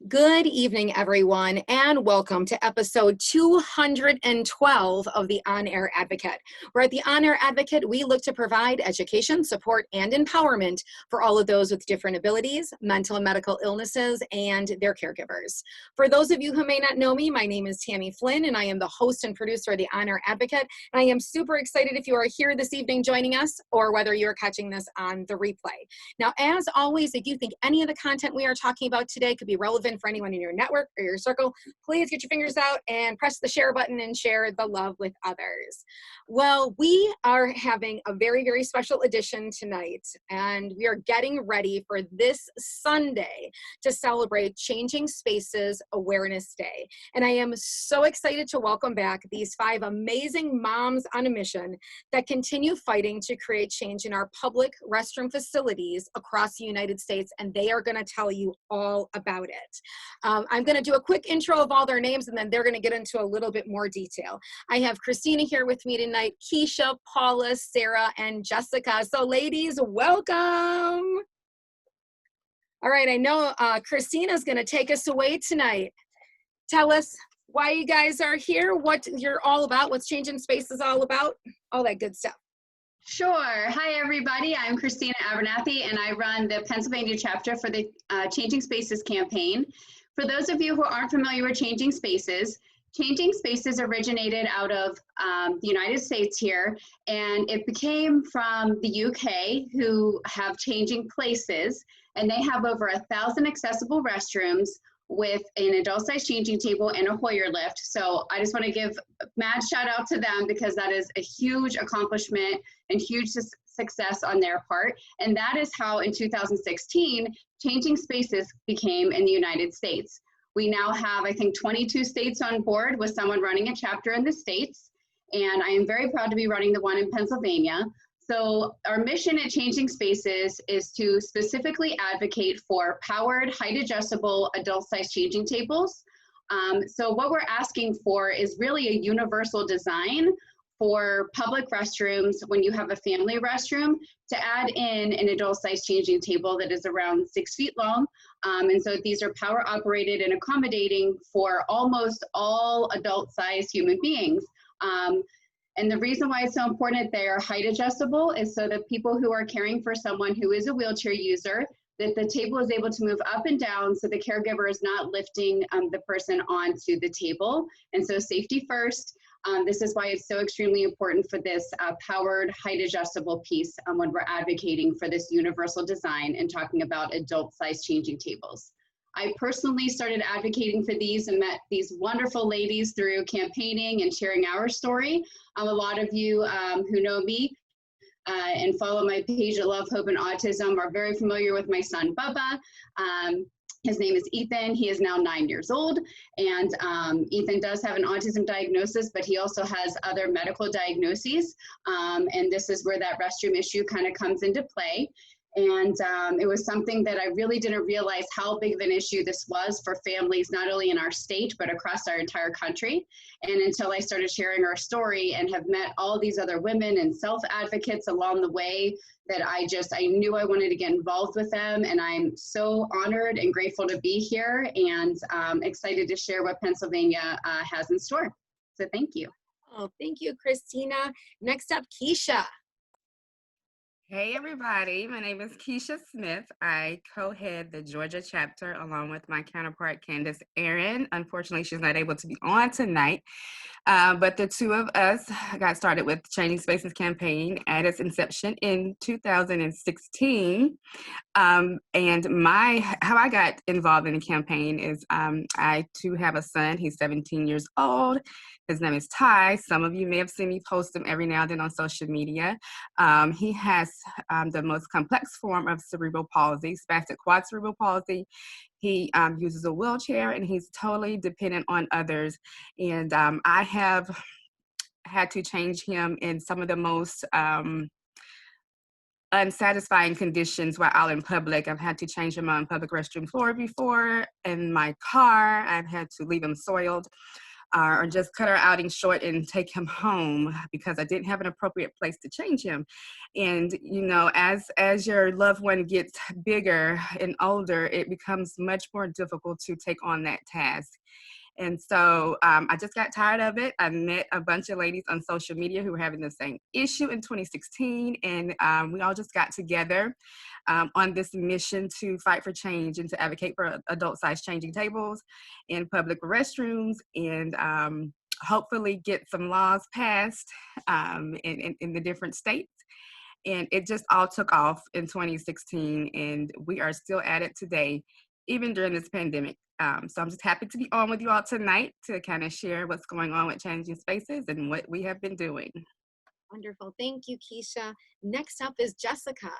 Good evening, everyone, and welcome to episode 212 of the On Air Advocate. Where at the On Air Advocate, we look to provide education, support, and empowerment for all of those with different abilities, mental and medical illnesses, and their caregivers. For those of you who may not know me, my name is Tammy Flynn, and I am the host and producer of the On Air Advocate. And I am super excited if you are here this evening joining us, or whether you're catching this on the replay. Now, as always, if you think any of the content we are talking about today could be relevant for anyone in your network or your circle, please get your fingers out and press the share button and share the love with others. Well, we are having a very, very special edition tonight, and we are getting ready for this Sunday to celebrate Changing Spaces Awareness Day. And I am so excited to welcome back these 5 amazing moms on a mission that continue fighting to create change in our public restroom facilities across the United States, and they are going to tell you all about it. I'm going to do a quick intro of all their names, and then they're going to get into a little bit more detail. I have Christina here with me tonight, Keisha, Paula, Sarah, and Jessica. So ladies, welcome. All right, I know Christina's going to take us away tonight. Tell us why you guys are here, what you're all about, what's Changing Spaces all about, all that good stuff. Sure. Hi, everybody. I'm Christina Abernathy, and I run the Pennsylvania chapter for the Changing Spaces campaign. For those of you who aren't familiar with Changing Spaces originated out of the United States here, and it became from the UK, who have Changing Places, and they have over 1,000 accessible restrooms with an adult-sized changing table and a Hoyer lift. So I just want to give a mad shout out to them, because that is a huge accomplishment and huge success on their part. And that is how in 2016, Changing Spaces became in the United States. We now have, I think, 22 states on board with someone running a chapter in the states. And I am very proud to be running the one in Pennsylvania. So our mission at Changing Spaces is to specifically advocate for powered, height-adjustable, adult-sized changing tables. So what we're asking for is really a universal design for public restrooms when you have a family restroom, to add in an adult-sized changing table that is around 6 feet long. And so these are power-operated and accommodating for almost all adult-sized human beings. And the reason why it's so important they are height adjustable is so that people who are caring for someone who is a wheelchair user, that the table is able to move up and down, so the caregiver is not lifting the person onto the table. And so safety first. This is why it's so extremely important for this powered height adjustable piece when we're advocating for this universal design and talking about adult size changing tables. I personally started advocating for these and met these wonderful ladies through campaigning and sharing our story. A lot of you who know me and follow my page at Love, Hope, and Autism are very familiar with my son, Bubba. His name is Ethan. He is now 9 years old, and Ethan does have an autism diagnosis, but he also has other medical diagnoses, and this is where that restroom issue kind of comes into play. And it was something that I really didn't realize how big of an issue this was for families, not only in our state, but across our entire country. And until I started sharing our story and have met all these other women and self-advocates along the way, that I knew I wanted to get involved with them. And I'm so honored and grateful to be here, and excited to share what Pennsylvania has in store. So thank you. Oh, thank you, Christina. Next up, Keisha. Hey everybody, my name is Keisha Smith. I co-head the Georgia chapter along with my counterpart Candace Aaron. Unfortunately, she's not able to be on tonight, but the two of us got started with the Changing Spaces campaign at its inception in 2016. And how I got involved in the campaign is I too have a son. He's 17 years old. His name is Ty. Some of you may have seen me post him every now and then on social media. He has the most complex form of cerebral palsy, spastic quad cerebral palsy. He uses a wheelchair, and he's totally dependent on others. And I have had to change him in some of the most unsatisfying conditions while out in public. I've had to change him on public restroom floor before. In my car, I've had to leave him soiled. or just cut our outing short and take him home because I didn't have an appropriate place to change him. And, you know, as your loved one gets bigger and older, it becomes much more difficult to take on that task. And so I just got tired of it. I met a bunch of ladies on social media who were having the same issue in 2016. And we all just got together on this mission to fight for change and to advocate for adult-sized changing tables in public restrooms and hopefully get some laws passed in the different states. And it just all took off in 2016, and we are still at it today, even during this pandemic. So I'm just happy to be on with you all tonight to kind of share what's going on with Changing Spaces and what we have been doing. Wonderful. Thank you, Keisha. Next up is Jessica.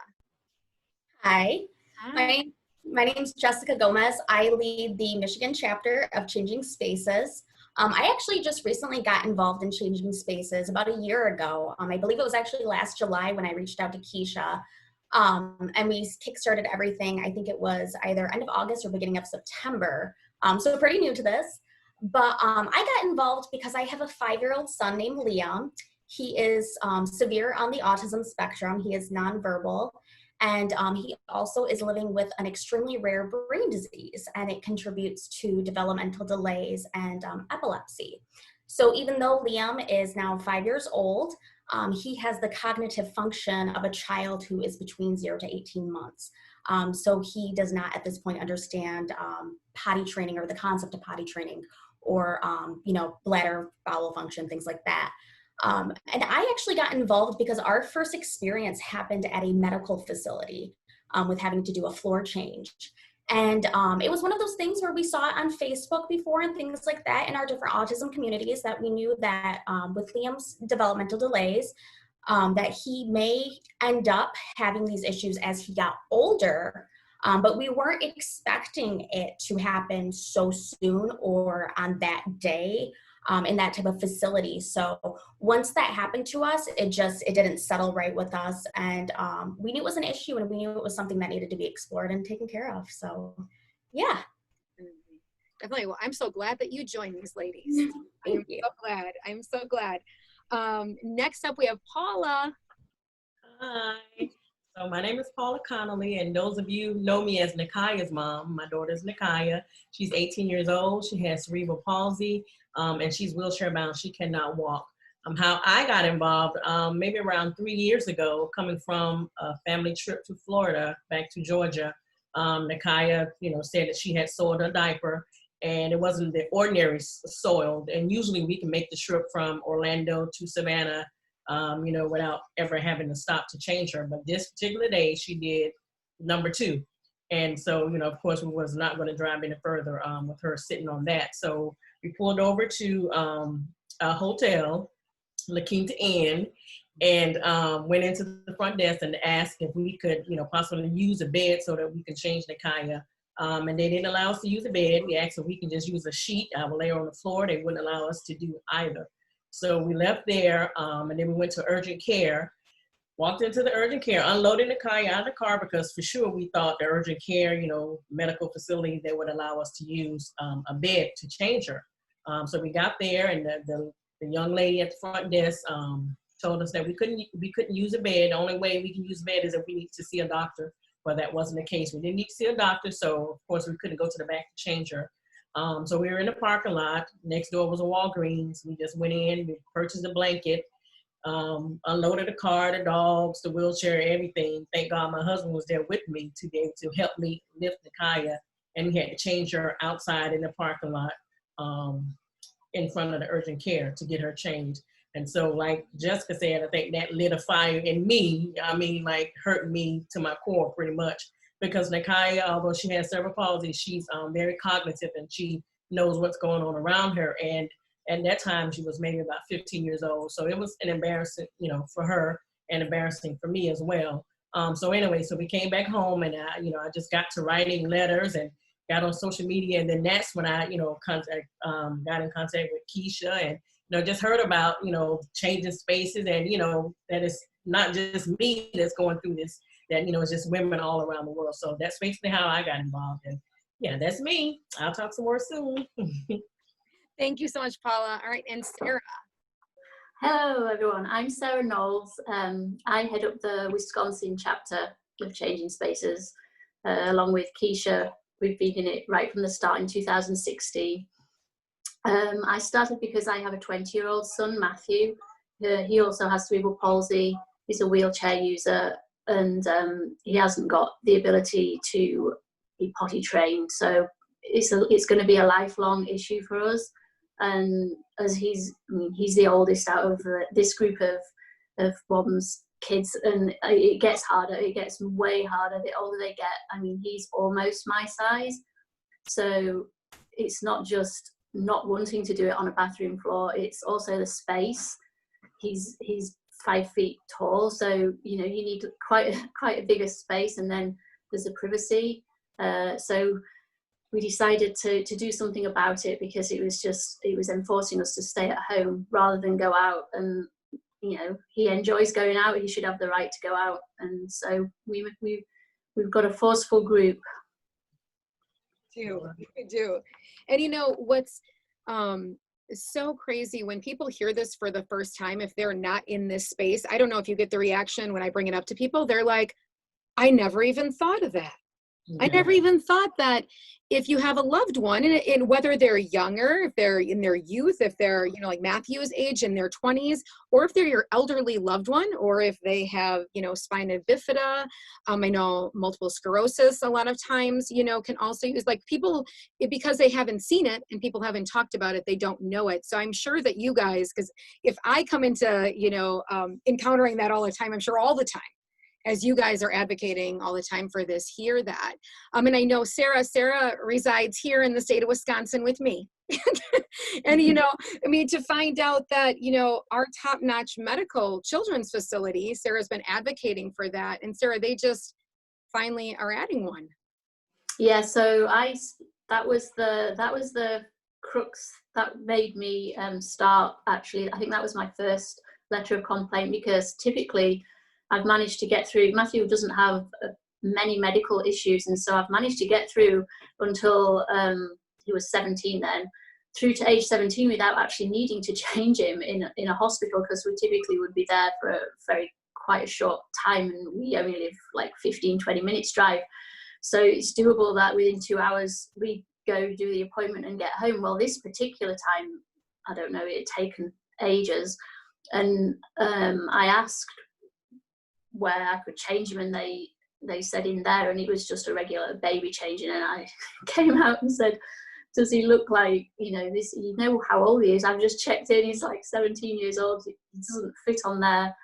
Hi. Hi. My name is Jessica Gomez. I lead the Michigan chapter of Changing Spaces. I actually just recently got involved in Changing Spaces about a year ago. I believe it was actually last July when I reached out to Keisha. And we kickstarted everything. I think it was either end of August or beginning of September. So pretty new to this. But I got involved because I have a 5-year-old son named Liam. He is severe on the autism spectrum. He is nonverbal. And he also is living with an extremely rare brain disease, and it contributes to developmental delays and epilepsy. So even though Liam is now 5 years old, he has the cognitive function of a child who is between 0 to 18 months. So he does not at this point understand potty training or the concept of potty training or, bladder, bowel function, things like that. And I actually got involved because our first experience happened at a medical facility with having to do a floor change. And it was one of those things where we saw it on Facebook before and things like that in our different autism communities, that we knew that with Liam's developmental delays, that he may end up having these issues as he got older. But we weren't expecting it to happen so soon or on that day. In that type of facility. So once that happened to us, it didn't settle right with us. And we knew it was an issue, and we knew it was something that needed to be explored and taken care of. So yeah. Definitely. Well, I'm so glad that you joined these ladies. Thank you. I'm so glad. Next up, we have Paula. Hi. So my name is Paula Connolly, and those of you know me as Nikaya's mom. My daughter is Nikaya. She's 18 years old. She has cerebral palsy. And she's wheelchair bound. She cannot walk. How I got involved, maybe around 3 years ago, coming from a family trip to Florida, back to Georgia. Nikaya, said that she had soiled her diaper, and it wasn't the ordinary soiled. And usually we can make the trip from Orlando to Savannah, without ever having to stop to change her. But this particular day, she did number 2. And so, of course, we was not going to drive any further with her sitting on that. So we pulled over to a hotel, La Quinta Inn, and went into the front desk and asked if we could, possibly use a bed so that we can change Nikaya. And they didn't allow us to use a bed. We asked if we can just use a sheet. I would lay her on the floor. They wouldn't allow us to do either. So we left there, and then we went to urgent care. Walked into the urgent care, unloaded Nikaya out of the car because for sure we thought the urgent care, medical facility, they would allow us to use a bed to change her. So we got there, and the young lady at the front desk told us that we couldn't use a bed. The only way we can use a bed is if we need to see a doctor. Well, that wasn't the case. We didn't need to see a doctor, so of course we couldn't go to the back to change her. So we were in the parking lot. Next door was a Walgreens. We just went in, we purchased a blanket. Unloaded the car, the dogs, the wheelchair, everything. Thank God my husband was there with me to be able to help me lift Nikaya, and we had to change her outside in the parking lot in front of the urgent care to get her changed. And so like Jessica said, I think that lit a fire in me, hurt me to my core pretty much, because Nikaya, although she has cerebral palsy, she's very cognitive and she knows what's going on around her. And at that time, she was maybe about 15 years old. So it was an embarrassing, for her, and embarrassing for me as well. So anyway, so we came back home, and I just got to writing letters and got on social media. And then that's when I, got in contact with Keisha and, just heard about, changing spaces, and, that it's not just me that's going through this, that, it's just women all around the world. So that's basically how I got involved. And yeah, that's me. I'll talk some more soon. Thank you so much, Paula. All right, and Sarah. Hello, everyone. I'm Sarah Knowles. I head up the Wisconsin chapter of Changing Spaces, along with Keisha. We've been in it right from the start in 2016. I started because I have a 20-year-old son, Matthew. He also has cerebral palsy. He's a wheelchair user, and he hasn't got the ability to be potty trained. So it's going to be a lifelong issue for us. And as he's the oldest out of this group of Robin's kids, and it gets harder. It gets way harder the older they get. I mean, he's almost my size, so it's not just not wanting to do it on a bathroom floor. It's also the space. He's 5 feet tall, so you need quite a bigger space, and then there's the privacy. So we decided to do something about it, because it was enforcing us to stay at home rather than go out. And he enjoys going out. He should have the right to go out. And so we've got a forceful group. We do. And what's so crazy when people hear this for the first time, if they're not in this space, I don't know if you get the reaction when I bring it up to people. They're like, I never even thought of that. I never even thought that if you have a loved one, and whether they're younger, if they're in their youth, if they're, like Matthew's age in their 20s, or if they're your elderly loved one, or if they have, spina bifida, I know multiple sclerosis a lot of times, can also use, like, people, because they haven't seen it and people haven't talked about it, they don't know it. So I'm sure that you guys, because if I come into, encountering that all the time, I'm sure all the time, as you guys are advocating all the time for this, hear that. And I know Sarah resides here in the state of Wisconsin with me. And, to find out that, our top-notch medical children's facility, Sarah's been advocating for that. And Sarah, they just finally are adding one. Yeah, so that was the crux that made me start, actually. I think that was my first letter of complaint, because typically I've managed to get through. Matthew doesn't have many medical issues, and so I've managed to get through until he was 17 then, through to age 17 without actually needing to change him in a hospital, because we typically would be there for quite a short time, and we only live like 15-20 minutes drive. So it's doable that within 2 hours we go do the appointment and get home. Well, this particular time, I don't know, it had taken ages, and I asked where I could change him, and they said in there, and it was just a regular baby changing. And I came out and said, does he look like, this, how old he is? I've just checked in, he's like 17 years old, he doesn't fit on there.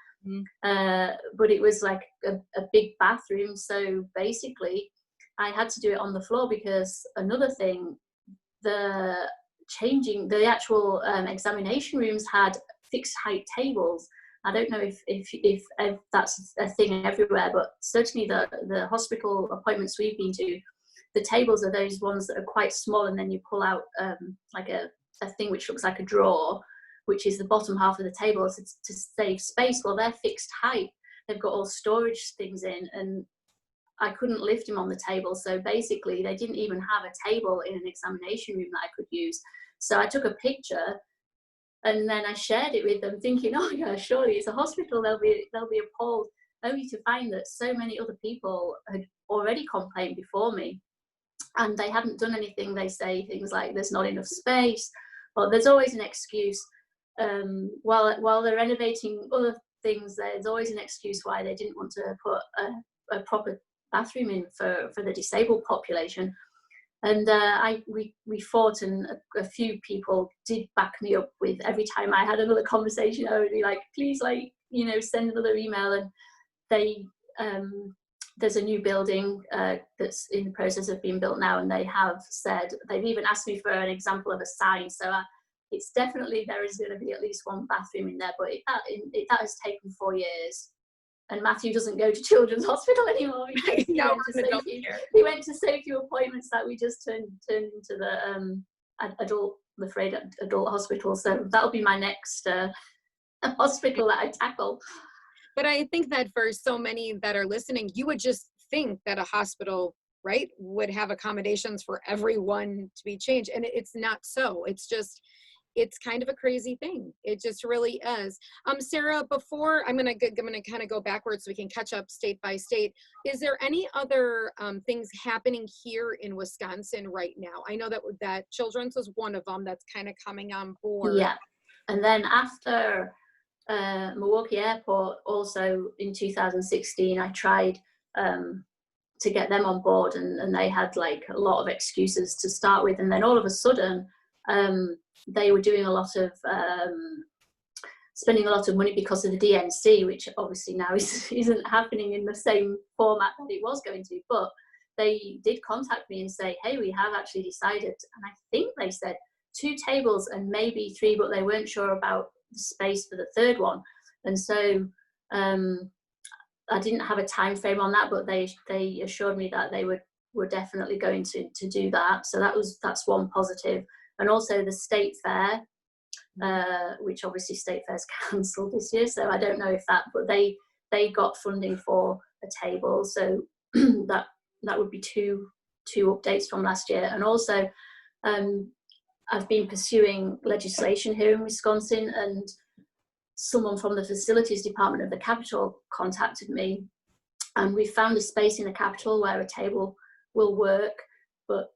But it was like a big bathroom, so basically I had to do it on the floor, because another thing, the actual examination rooms had fixed height tables. I don't know if that's a thing everywhere, but certainly the hospital appointments we've been to, the tables are those ones that are quite small, and then you pull out like a thing which looks like a drawer, which is the bottom half of the table to save space. Well, they're fixed height. They've got all storage things in, and I couldn't lift him on the table. So basically they didn't even have a table in an examination room that I could use. So I took a picture, and then I shared it with them, thinking, oh yeah, surely it's a hospital, they'll be appalled, only to find that so many other people had already complained before me, and they hadn't done anything. They say things like, there's not enough space, or there's always an excuse. While they're renovating other things, there's always an excuse why they didn't want to put a proper bathroom in for the disabled population. And we fought, and a few people did back me up with, every time I had another conversation, I would be like, please, send another email. And they, there's a new building that's in the process of being built now, and they have said, they've even asked me for an example of a sign. So it's definitely, there is going to be at least one bathroom in there, but that has taken 4 years. And Matthew doesn't go to Children's Hospital anymore. He went to so few appointments that we just turned into the adult hospital. So that'll be my next hospital that I tackle. But I think that for so many that are listening, you would just think that a hospital right, would have accommodations for everyone to be changed. And it's not so. It's just, it's kind of a crazy thing. It just really is. Sarah, before I'm gonna kind of go backwards so we can catch up state by state. Is there any other things happening here in Wisconsin right now? I know that Children's was one of them that's kind of coming on board. Yeah, and then after Milwaukee Airport, also in 2016, I tried to get them on board, and they had like a lot of excuses to start with, and then all of a sudden they were doing a lot of spending a lot of money because of the DNC, which obviously now isn't happening in the same format that it was going to, but they did contact me and say, hey, we have actually decided, and I think they said 2 tables and maybe 3, but they weren't sure about the space for the 3rd one. And so I didn't have a time frame on that, but they assured me that they were definitely going to do that. So that's one positive. And also the state fair, which obviously state fair's cancelled this year, so I don't know if that, but they got funding for a table, so that would be two updates from last year. And also I've been pursuing legislation here in Wisconsin, and someone from the facilities department of the Capitol contacted me, and we found a space in the Capitol where a table will work, but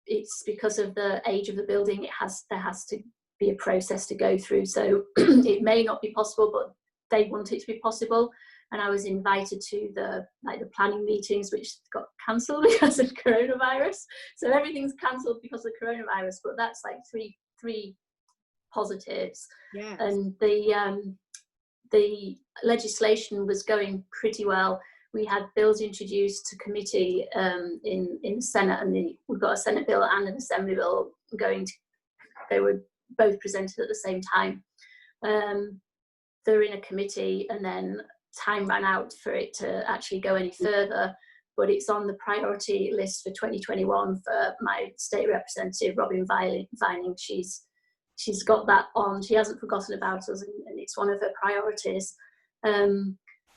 it's because of the age of the building, there has to be a process to go through, so it may not be possible, but they want it to be possible. And I was invited to the planning meetings, which got cancelled because of coronavirus. So everything's cancelled because of coronavirus, but that's like three positives. Yes. And the legislation was going pretty well. We had bills introduced to committee in the Senate, and we've got a Senate bill and an Assembly bill they were both presented at the same time. They're in a committee, and then time ran out for it to actually go any further, but it's on the priority list for 2021 for my state representative, Robin Vining. She's got that on. She hasn't forgotten about us, and it's one of her priorities.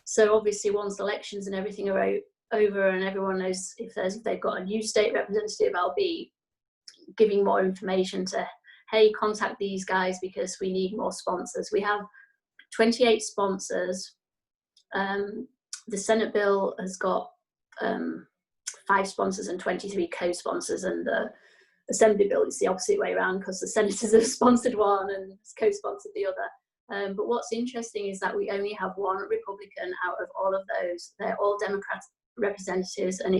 So obviously once elections and everything are over and everyone knows if they've got a new state representative, I'll be giving more information to, hey, contact these guys because we need more sponsors. We have 28 sponsors. The Senate bill has got 5 sponsors and 23 co-sponsors, and the Assembly bill is the opposite way around because the senators have sponsored one and co-sponsored the other. But what's interesting is that we only have 1 Republican out of all of those. They're all Democrat representatives, and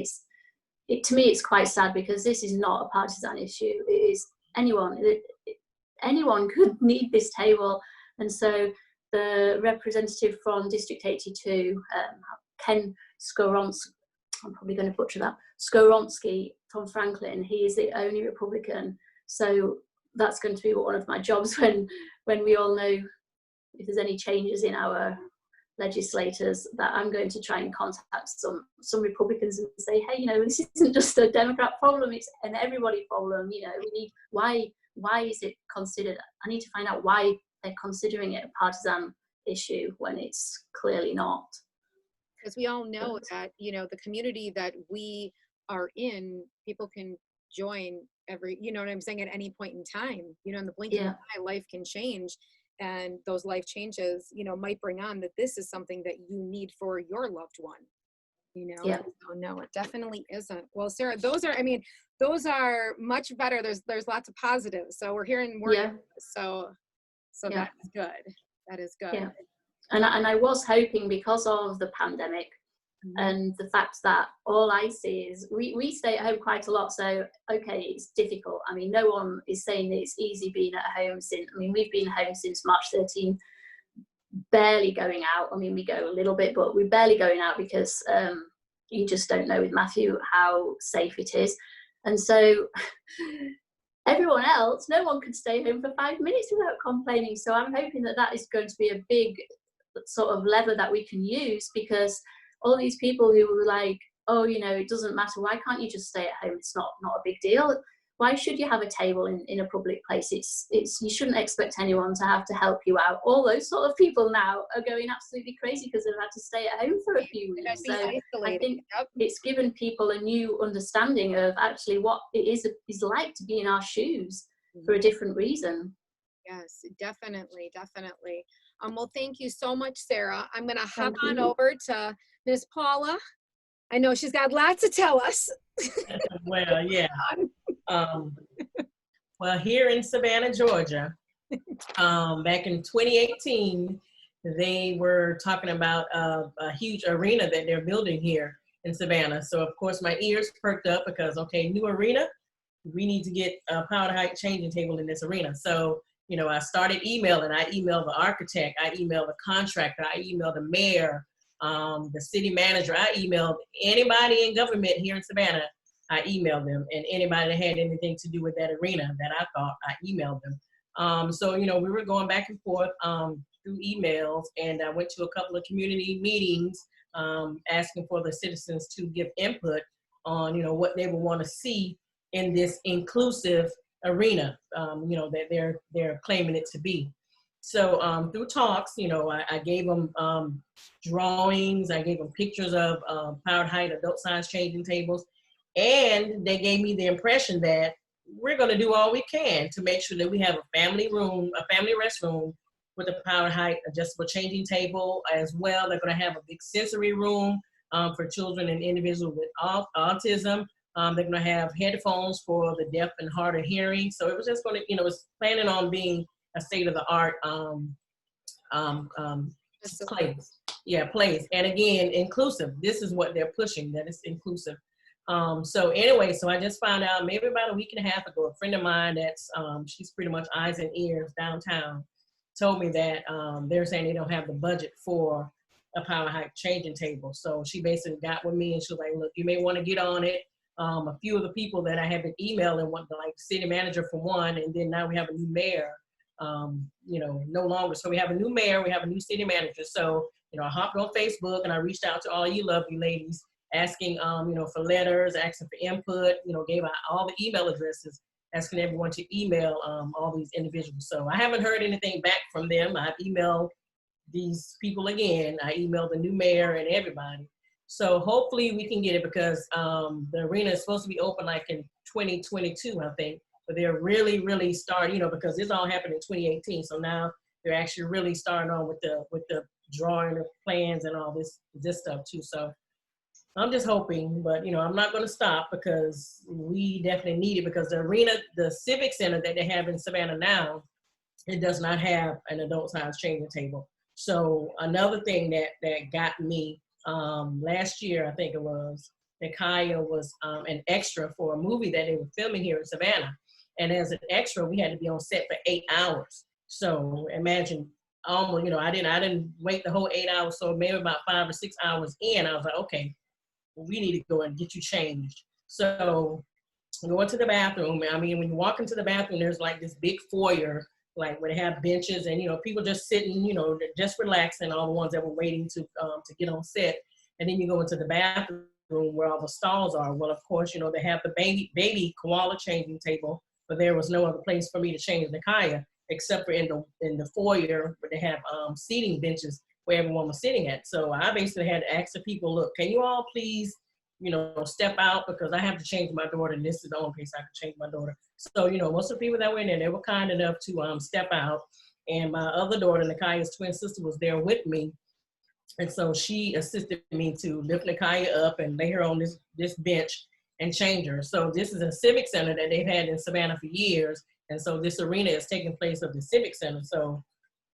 to me it's quite sad because this is not a partisan issue. It is anyone could need this table. And so the representative from District 82, Ken Skoronsky, I'm probably going to butcher that, Skoronsky from Franklin, he is the only Republican. So that's going to be one of my jobs when we all know if there's any changes in our legislators, that I'm going to try and contact some Republicans and say, hey, this isn't just a Democrat problem, it's an everybody problem. We need, why is it considered? I need to find out why they're considering it a partisan issue when it's clearly not. Because we all know that, the community that we are in, people can join you know what I'm saying, at any point in time. In the blink of an eye, life can change. And those life changes, might bring on that this is something that you need for your loved one, Yeah. So no, it definitely isn't. Well, Sarah, those are much better. There's lots of positives. So we're hearing more. Yeah. So Yeah. that's good. That is good. Yeah. And I was hoping, because of the pandemic and the fact that all I see is we stay at home quite a lot. So, okay, it's difficult. I mean, no one is saying that it's easy being at home we've been home since March 13, barely going out. I mean, we go a little bit, but we're barely going out because you just don't know with Matthew how safe it is. And so everyone else, no one could stay home for 5 minutes without complaining. So I'm hoping that is going to be a big sort of lever that we can use, because all these people who were like, oh, it doesn't matter, why can't you just stay at home? It's not a big deal. why should you have a table in a public place? It's you shouldn't expect anyone to have to help you out. All those sort of people now are going absolutely crazy because they've had to stay at home for a few weeks. So I think it's given people a new understanding of actually what it is like to be in our shoes for a different reason. Yes, definitely, definitely. Well, thank you so much, Sarah. I'm going to hop on over to Miss Paula. I know she's got lots to tell us. Well, yeah. Well, here in Savannah, Georgia, back in 2018, they were talking about a huge arena that they're building here in Savannah. So, of course, my ears perked up because, okay, new arena, we need to get a power height changing table in this arena. So, you know, I started emailing. I emailed the architect. I emailed the contractor. I emailed the mayor, the city manager. I emailed anybody in government here in Savannah. I emailed them, and anybody that had anything to do with that arena that I thought, I emailed them. So, you know, we were going back and forth through emails, and I went to a couple of community meetings asking for the citizens to give input on, you know, what they would want to see in this inclusive arena, you know, that they're claiming it to be. So through talks, you know, I gave them drawings, I gave them pictures of powered height adult size changing tables, and they gave me the impression that we're going to do all we can to make sure that we have a family room, a family restroom with a powered height adjustable changing table as well. They're going to have a big sensory room for children and individuals with autism. They're going to have headphones for the deaf and hard of hearing. So it was just going to, you know, it's planning on being a state-of-the-art place. Yeah, place. And again, inclusive. This is what they're pushing, that it's inclusive. So anyway, so I just found out maybe about a week and a half ago, a friend of mine that's, she's pretty much eyes and ears downtown, told me that they're saying they don't have the budget for a power height changing table. So she basically got with me and she was like, look, you may want to get on it. A few of the people that I have been emailing, like the city manager for one, and then now we have a new mayor, you know, no longer. So we have a new mayor, we have a new city manager. So, you know, I hopped on Facebook and I reached out to all you lovely ladies asking, you know, for letters, asking for input, you know, gave out all the email addresses, asking everyone to email all these individuals. So I haven't heard anything back from them. I've emailed these people again. I emailed the new mayor and everybody. So hopefully we can get it because the arena is supposed to be open like in 2022, I think. But they're really starting, you know, because this all happened in 2018. So now they're actually really starting on with the drawing of plans and all this stuff too. So I'm just hoping, but you know, I'm not going to stop because we definitely need it because the arena, the civic center that they have in Savannah now, it does not have an adult size changing table. So another thing that got me last year, I think it was, Nikaya was an extra for a movie that they were filming here in Savannah. And as an extra, we had to be on set for 8 hours. So imagine, almost, you know, I didn't wait the whole 8 hours. So maybe about 5 or 6 hours in, I was like, okay, we need to go and get you changed. So going to the bathroom, I mean, when you walk into the bathroom, there's like this big foyer, like where they have benches and, you know, people just sitting, you know, just relaxing, all the ones that were waiting to get on set. And then you go into the bathroom where all the stalls are. Well, of course, you know, they have the baby koala changing table, but there was no other place for me to change Nikaya except for in the foyer where they have seating benches where everyone was sitting at. So I basically had to ask the people, look, can you all please, you know, step out because I have to change my daughter and this is the only place I can change my daughter. So, you know, most of the people that were in there, they were kind enough to step out. And my other daughter, Nikaya's twin sister, was there with me. And so she assisted me to lift Nikaya up and lay her on this bench and change her. So this is a civic center that they've had in Savannah for years. And so this arena is taking place of the civic center. So,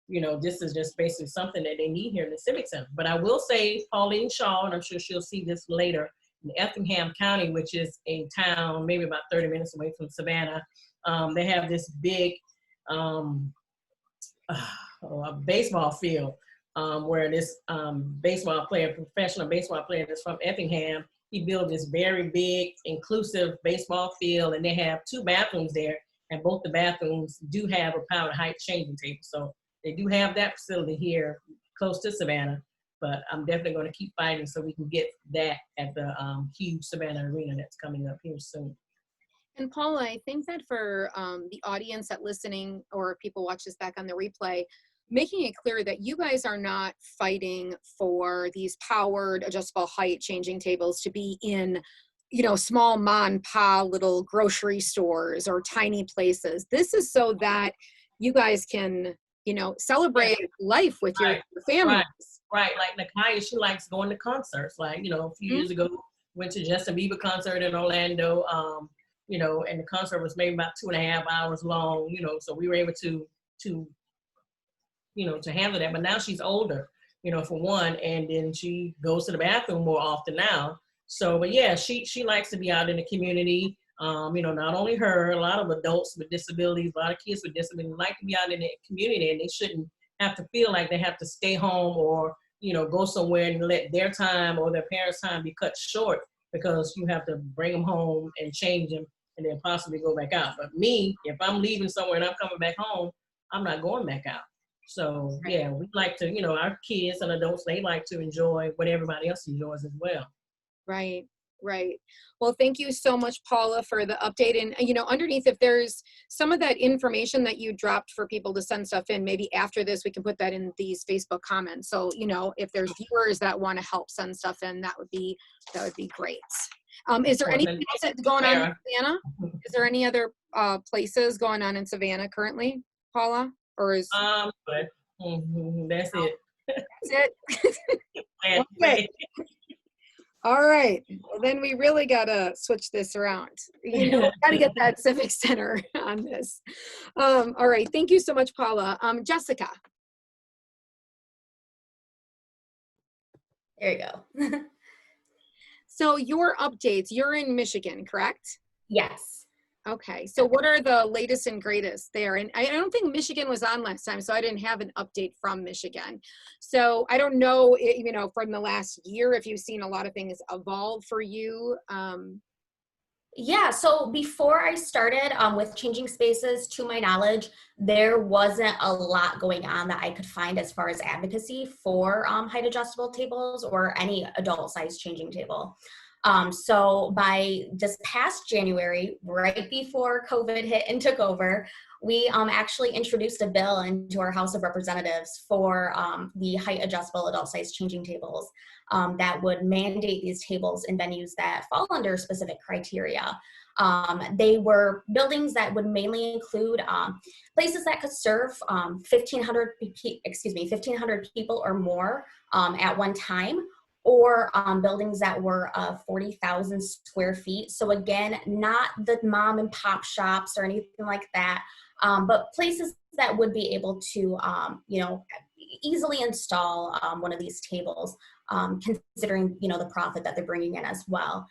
you know, this is just basically something that they need here in the civic center. But I will say Pauline Shaw, and I'm sure she'll see this later, in Effingham County, which is a town maybe about 30 minutes away from Savannah, they have this big baseball field where this professional baseball player that's from Effingham, he built this very big inclusive baseball field, and they have 2 bathrooms there, and both the bathrooms do have a powered height changing table. So they do have that facility here close to Savannah, but I'm definitely going to keep fighting so we can get that at the huge Savannah arena that's coming up here soon. And Paula, I think that for the audience that listening or people watch this back on the replay, making it clear that you guys are not fighting for these powered adjustable height changing tables to be in, you know, small mom and pop little grocery stores or tiny places. This is so that you guys can, you know, celebrate life with your families. Right. Like Nakaya, she likes going to concerts. Like, you know, a few years ago, went to Justin Bieber concert in Orlando. You know, and the concert was maybe about 2.5 hours long, you know, so we were able to you know, to handle that. But now she's older, you know, for one, and then she goes to the bathroom more often now. So, but yeah, she likes to be out in the community. You know, not only her, a lot of adults with disabilities, a lot of kids with disabilities like to be out in the community, and they shouldn't have to feel like they have to stay home or, you know, go somewhere and let their time or their parents' time be cut short because you have to bring them home and change them and then possibly go back out. But me, if I'm leaving somewhere and I'm coming back home, I'm not going back out. So yeah, we like to, you know, our kids and adults, they like to enjoy what everybody else enjoys as well. Right. Right. Well, thank you so much, Paula, for the update. And, you know, underneath, if there's some of that information that you dropped for people to send stuff in, maybe after this, we can put that in these Facebook comments. So, you know, if there's viewers that want to help send stuff in, that would be great. Is there anything else going on in Savannah? Is there any other places going on in Savannah currently, Paula? Or is that's it. That's it. Okay. All right. Well, then we really gotta switch this around. You know, gotta get that civic center on this. All right. Thank you so much, Paula. Jessica. There you go. So your updates, you're in Michigan, correct? Yes. Okay. So what are the latest and greatest there? And I don't think Michigan was on last time, so I didn't have an update from Michigan. So I don't know, you know, from the last year, if you've seen a lot of things evolve for you. Yeah, so before I started with Changing Spaces, to my knowledge, there wasn't a lot going on that I could find as far as advocacy for height adjustable tables or any adult size changing table. So by this past January, right before COVID hit and took over, we actually introduced a bill into our House of Representatives for the height adjustable adult size changing tables that would mandate these tables in venues that fall under specific criteria. They were buildings that would mainly include places that could serve 1,500 people or more at one time, or buildings that were 40,000 square feet. So again, not the mom and pop shops or anything like that, but places that would be able to, you know, easily install one of these tables, considering, you know, the profit that they're bringing in as well.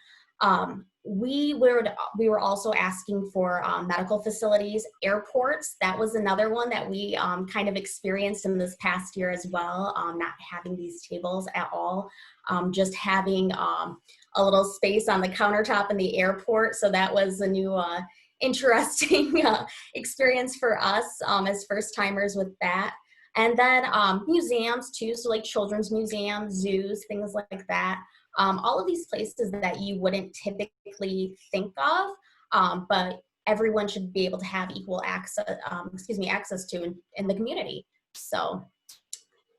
We were also asking for medical facilities, airports. That was another one that we kind of experienced in this past year as well, not having these tables at all, just having a little space on the countertop in the airport. So that was a new interesting experience for us as first timers with that. And then museums too, so like children's museums, zoos, things like that. All of these places that you wouldn't typically think of, but everyone should be able to have equal access, access to in the community. So.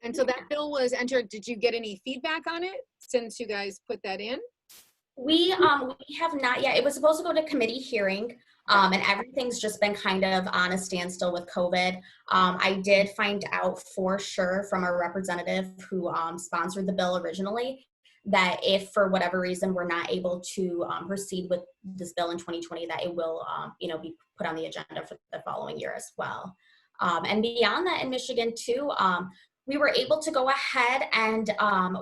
And so that bill was entered. Did you get any feedback on it since you guys put that in? We have not yet. It was supposed to go to committee hearing, and everything's just been kind of on a standstill with COVID. I did find out for sure from a representative who sponsored the bill originally that if for whatever reason we're not able to proceed with this bill in 2020, that it will you know, be put on the agenda for the following year as well. And beyond that, in Michigan too, we were able to go ahead and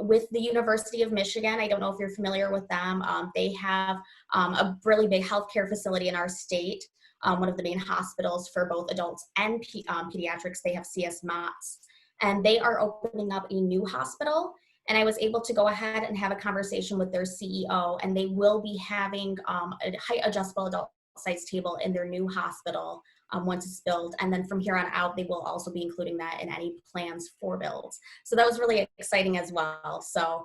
with the University of Michigan, I don't know if you're familiar with them, they have a really big healthcare facility in our state, one of the main hospitals for both adults and pediatrics. They have CS Motts, and they are opening up a new hospital. And I was able to go ahead and have a conversation with their CEO, and they will be having a height adjustable adult size table in their new hospital once it's built. And then from here on out, they will also be including that in any plans for builds. So that was really exciting as well. So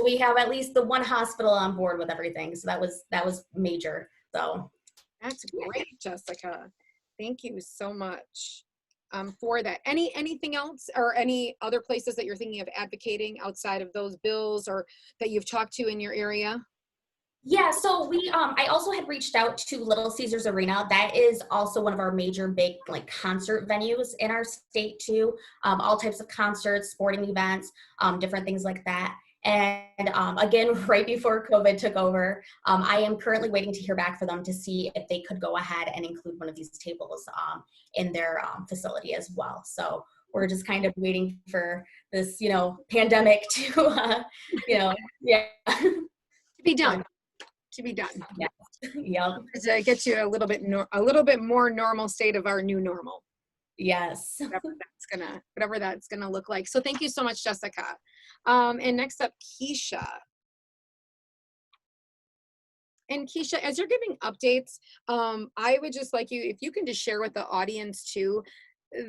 we have at least the one hospital on board with everything. So that was major. So That's great, Jessica. Thank you so much for that. Anything else or any other places that you're thinking of advocating outside of those bills or that you've talked to in your area? Yeah, so I also had reached out to Little Caesars Arena. That is also one of our major big like concert venues in our state too. All types of concerts, sporting events, different things like that. And again, right before COVID took over, I am currently waiting to hear back from them to see if they could go ahead and include one of these tables in their facility as well. So we're just kind of waiting for this, pandemic to, yeah. To be done. To be done. Yeah. Yep. To get you a little bit more normal state of our new normal. Yes. Whatever that's gonna look like. So thank you so much, Jessica. And next up, Keisha. And Keisha, as you're giving updates, I would just like you, if you can just share with the audience too,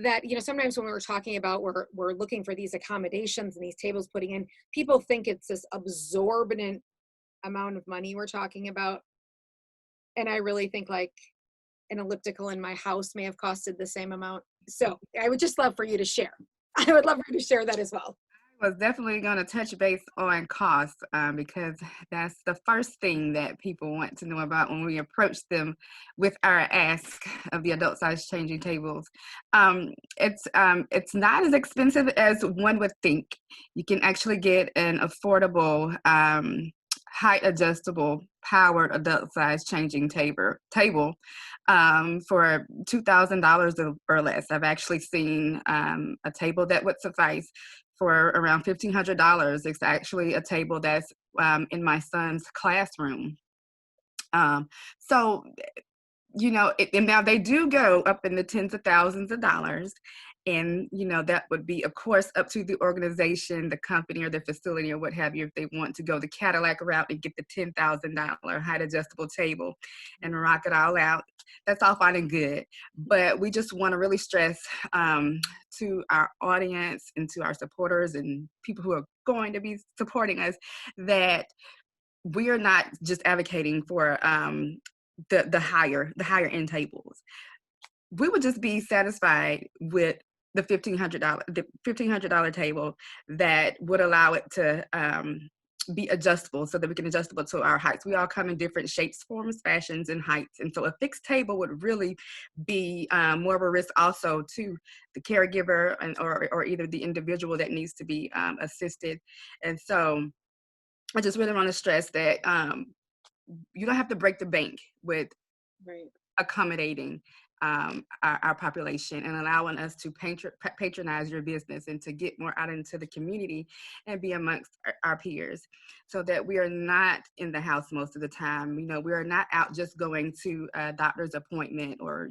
that sometimes when we're talking about we're looking for these accommodations and these tables putting in, people think it's this absorbent amount of money we're talking about. And I really think like an elliptical in my house may have costed the same amount. So I would just love for you to share. I would love for you to share that as well. I was definitely going to touch base on cost because that's the first thing that people want to know about when we approach them with our ask of the adult size changing tables. It's not as expensive as one would think. You can actually get an affordable height adjustable powered adult size changing table for $2,000 or less. I've actually seen a table that would suffice for around $1,500. It's actually a table that's in my son's classroom. So, and now they do go up in the tens of thousands of dollars. And, that would be, of course, up to the organization, the company, or the facility, or what have you, if they want to go the Cadillac route and get the $10,000 height adjustable table and rock it all out. That's all fine and good. But we just want to really stress to our audience and to our supporters and people who are going to be supporting us that we are not just advocating for the higher end tables. We would just be satisfied with the $1,500 table that would allow it to be adjustable so that we can adjustable to our heights. We all come in different shapes, forms, fashions, and heights. And so a fixed table would really be more of a risk also to the caregiver or either the individual that needs to be assisted. And so I just really want to stress that you don't have to break the bank with accommodating our population and allowing us to patronize your business and to get more out into the community and be amongst our peers so that we are not in the house most of the time. We are not out just going to a doctor's appointment or,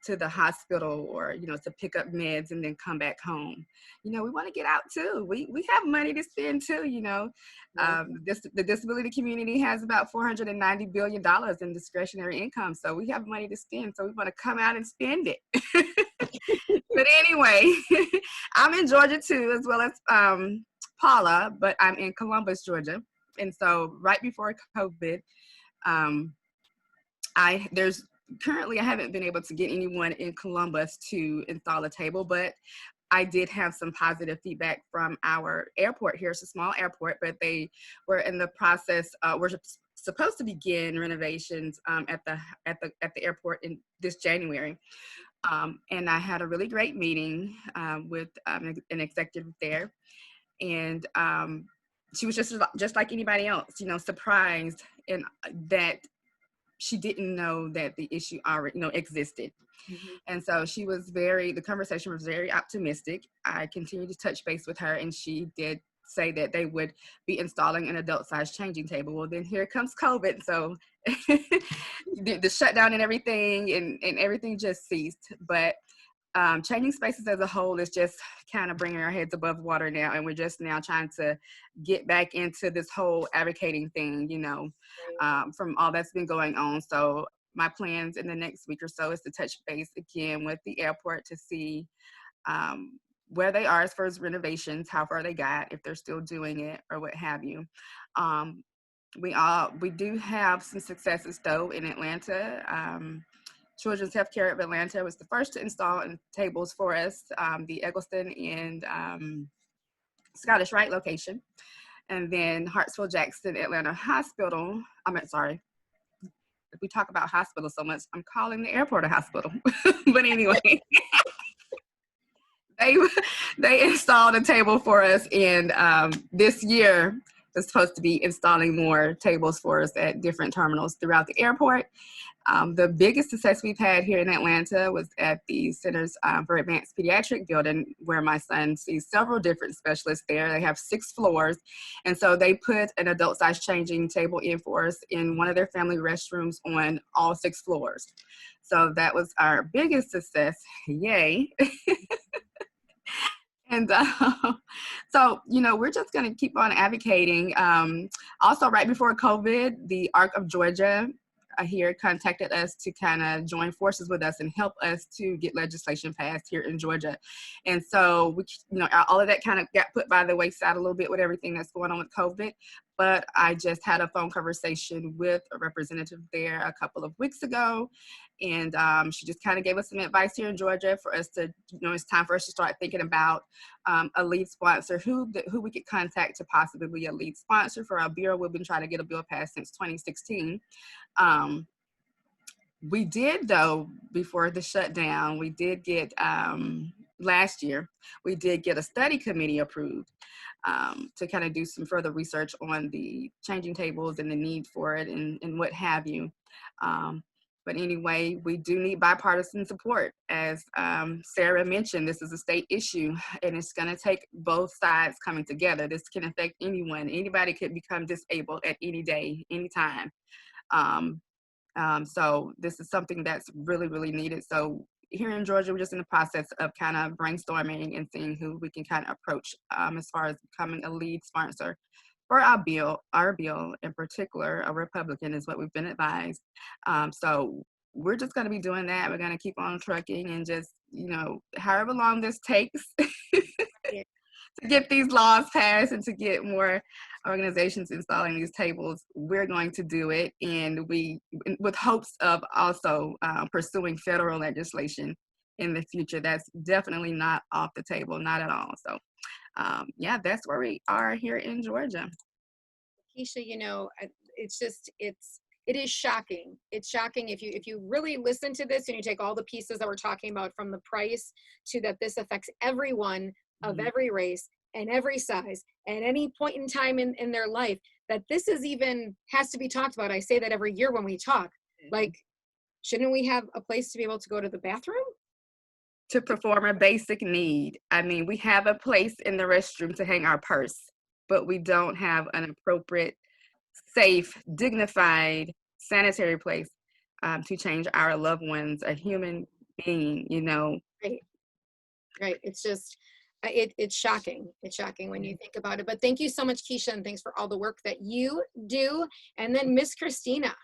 to the hospital or, to pick up meds and then come back home. We want to get out too. We have money to spend too, the disability community has about $490 billion in discretionary income. So we have money to spend. So we want to come out and spend it. But anyway, I'm in Georgia too, as well as Paula, but I'm in Columbus, Georgia. And so right before COVID, I haven't been able to get anyone in Columbus to install a table, but I did have some positive feedback from our airport here. It's a small airport, but they were in the process. We're supposed to begin renovations at the airport in this January. And I had a really great meeting with an executive there, and she was just like anybody else, surprised and that she didn't know that the issue already existed. Mm-hmm. And so the conversation was very optimistic. I continued to touch base with her, and she did say that they would be installing an adult size changing table. Well, then here comes COVID. So the shutdown and everything and everything just ceased. But changing spaces as a whole is just kind of bringing our heads above water now. And we're just now trying to get back into this whole advocating thing, from all that's been going on. So my plans in the next week or so is to touch base again with the airport to see where they are as far as renovations, how far they got, if they're still doing it or what have you. We do have some successes though in Atlanta. Children's Healthcare of Atlanta was the first to install tables for us, the Eggleston and Scottish Rite location. And then Hartsfield Jackson Atlanta Hospital, we talk about hospitals so much, I'm calling the airport a hospital. But anyway, they installed a table for us, and this year is supposed to be installing more tables for us at different terminals throughout the airport. The biggest success we've had here in Atlanta was at the Centers for Advanced Pediatric building, where my son sees several different specialists there. They have 6 floors. And so they put an adult size changing table in for us in one of their family restrooms on all 6 floors. So that was our biggest success. Yay. And so, we're just going to keep on advocating. Also, right before COVID, the ARC of Georgia here contacted us to kind of join forces with us and help us to get legislation passed here in Georgia. And so, all of that kind of got put by the wayside a little bit with everything that's going on with COVID. But I just had a phone conversation with a representative there a couple of weeks ago. And she just kind of gave us some advice here in Georgia for us to, it's time for us to start thinking about a lead sponsor, who we could contact to possibly be a lead sponsor for our bill. We've been trying to get a bill passed since 2016. We did, though, before the shutdown, we did get, last year, we did get a study committee approved to kind of do some further research on the changing tables and the need for it and what have you. But anyway, we do need bipartisan support. As Sarah mentioned, this is a state issue, and it's going to take both sides coming together. This can affect anyone. Anybody could become disabled at any day, anytime. So this is something that's really, really needed. So here in Georgia, we're just in the process of kind of brainstorming and seeing who we can kind of approach as far as becoming a lead sponsor for our bill in particular. A Republican is what we've been advised. So we're just going to be doing that. We're going to keep on trucking and just, however long this takes to get these laws passed and to get more organizations installing these tables, we're going to do it. And with hopes of also pursuing federal legislation in the future. That's definitely not off the table, not at all. So yeah, that's where we are here in Georgia. Keisha, it is shocking. It's shocking if you really listen to this and you take all the pieces that we're talking about, from the price to that this affects everyone of every race and every size at any point in time in their life, that this has to be talked about. I say that every year when we talk, like, shouldn't we have a place to be able to go to the bathroom? To perform a basic need. I mean, we have a place in the restroom to hang our purse, but we don't have an appropriate, safe, dignified, sanitary place to change our loved ones, a human being, Right. It's just, it's shocking. It's shocking when you think about it. But thank you so much, Keisha, and thanks for all the work that you do. And then Miss Christina.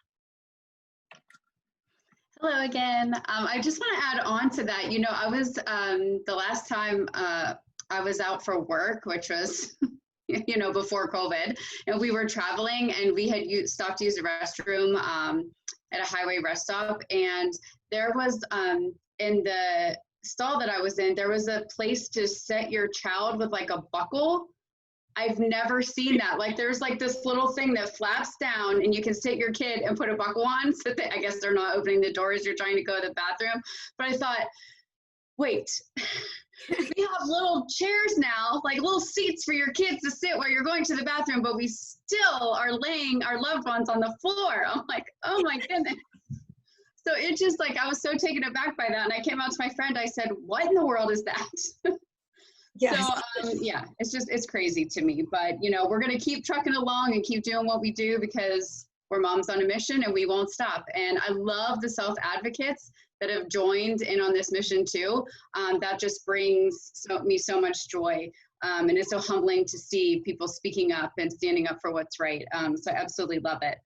Hello again. I just want to add on to that. I was the last time I was out for work, which was, before COVID, and we were traveling, and we had stopped to use the restroom at a highway rest stop, and there was in the stall that I was in, there was a place to set your child with like a buckle. I've never seen that. Like, there's like this little thing that flaps down and you can sit your kid and put a buckle on. So that, I guess they're not opening the door as you're trying to go to the bathroom. But I thought, wait, we have little chairs now, like little seats for your kids to sit while you're going to the bathroom, but we still are laying our loved ones on the floor. I'm like, oh my goodness. So it just, like, I was so taken aback by that. And I came out to my friend, I said, what in the world is that? Yes. So, yeah, it's crazy to me, but, we're going to keep trucking along and keep doing what we do, because we're moms on a mission and we won't stop. And I love the self-advocates that have joined in on this mission too. That just brings me so much joy. And it's so humbling to see people speaking up and standing up for what's right. So I absolutely love it.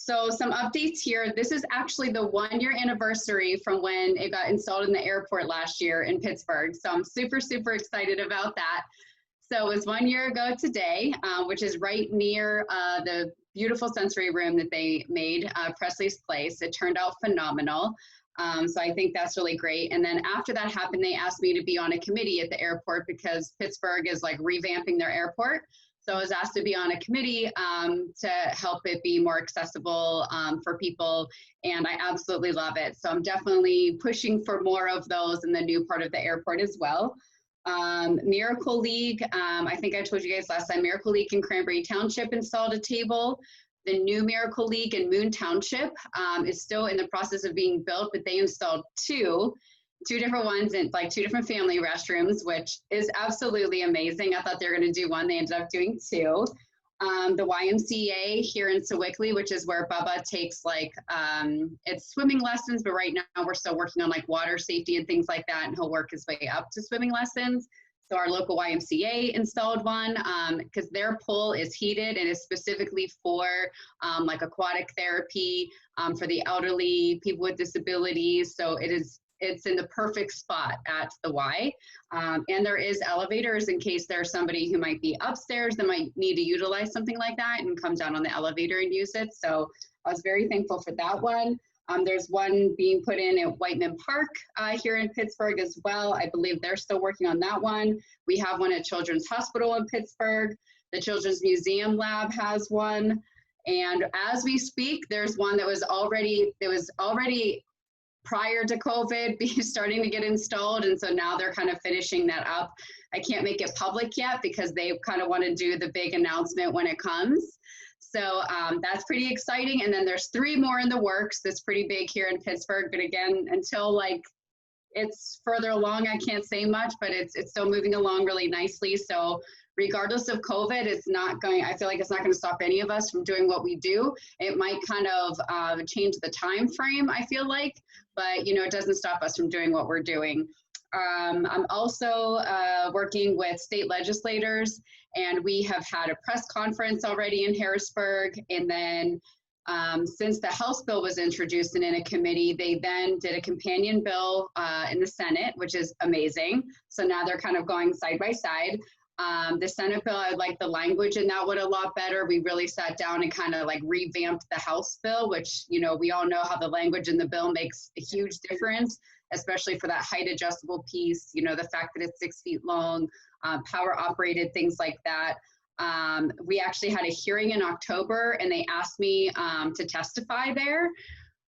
So some updates here. This is actually the 1-year anniversary from when it got installed in the airport last year in Pittsburgh. So I'm super, super excited about that. So it was 1 year ago today, which is right near the beautiful sensory room that they made, Presley's Place. It turned out phenomenal. So I think that's really great. And then after that happened, they asked me to be on a committee at the airport because Pittsburgh is like revamping their airport. So I was asked to be on a committee to help it be more accessible for people. And I absolutely love it. So I'm definitely pushing for more of those in the new part of the airport as well. Miracle League, I think I told you guys last time, Miracle League in Cranberry Township installed a table. The new Miracle League in Moon Township is still in the process of being built, but they installed two different ones in like 2 different family restrooms, which is absolutely amazing. I thought they were going to do one, they ended up doing 2. The YMCA here in Sewickley, which is where Bubba takes like, it's swimming lessons, but right now we're still working on like water safety and things like that, and he'll work his way up to swimming lessons. So our local YMCA installed one because their pool is heated and is specifically for like aquatic therapy for the elderly, people with disabilities. So it's in the perfect spot at the Y. And there is elevators in case there's somebody who might be upstairs that might need to utilize something like that and come down on the elevator and use it. So I was very thankful for that one. There's one being put in at Whiteman Park here in Pittsburgh as well. I believe they're still working on that one. We have one at Children's Hospital in Pittsburgh. The Children's Museum Lab has one. And as we speak, there's one that was already prior to COVID starting to get installed. And so now they're kind of finishing that up. I can't make it public yet because they kind of want to do the big announcement when it comes. So that's pretty exciting. And then there's 3 more in the works. That's pretty big here in Pittsburgh. But again, until like it's further along, I can't say much, but it's still moving along really nicely. So regardless of COVID, I feel like it's not going to stop any of us from doing what we do. It might kind of change the time frame, I feel like, but it doesn't stop us from doing what we're doing. I'm also working with state legislators, and we have had a press conference already in Harrisburg. And then since the House bill was introduced and in a committee, they then did a companion bill in the Senate, which is amazing. So now they're kind of going side by side. The Senate bill, I like the language in that one a lot better. We really sat down and kind of like revamped the House bill, which, we all know how the language in the bill makes a huge difference, especially for that height adjustable piece, the fact that it's 6 feet long, power operated, things like that. We actually had a hearing in October and they asked me to testify there,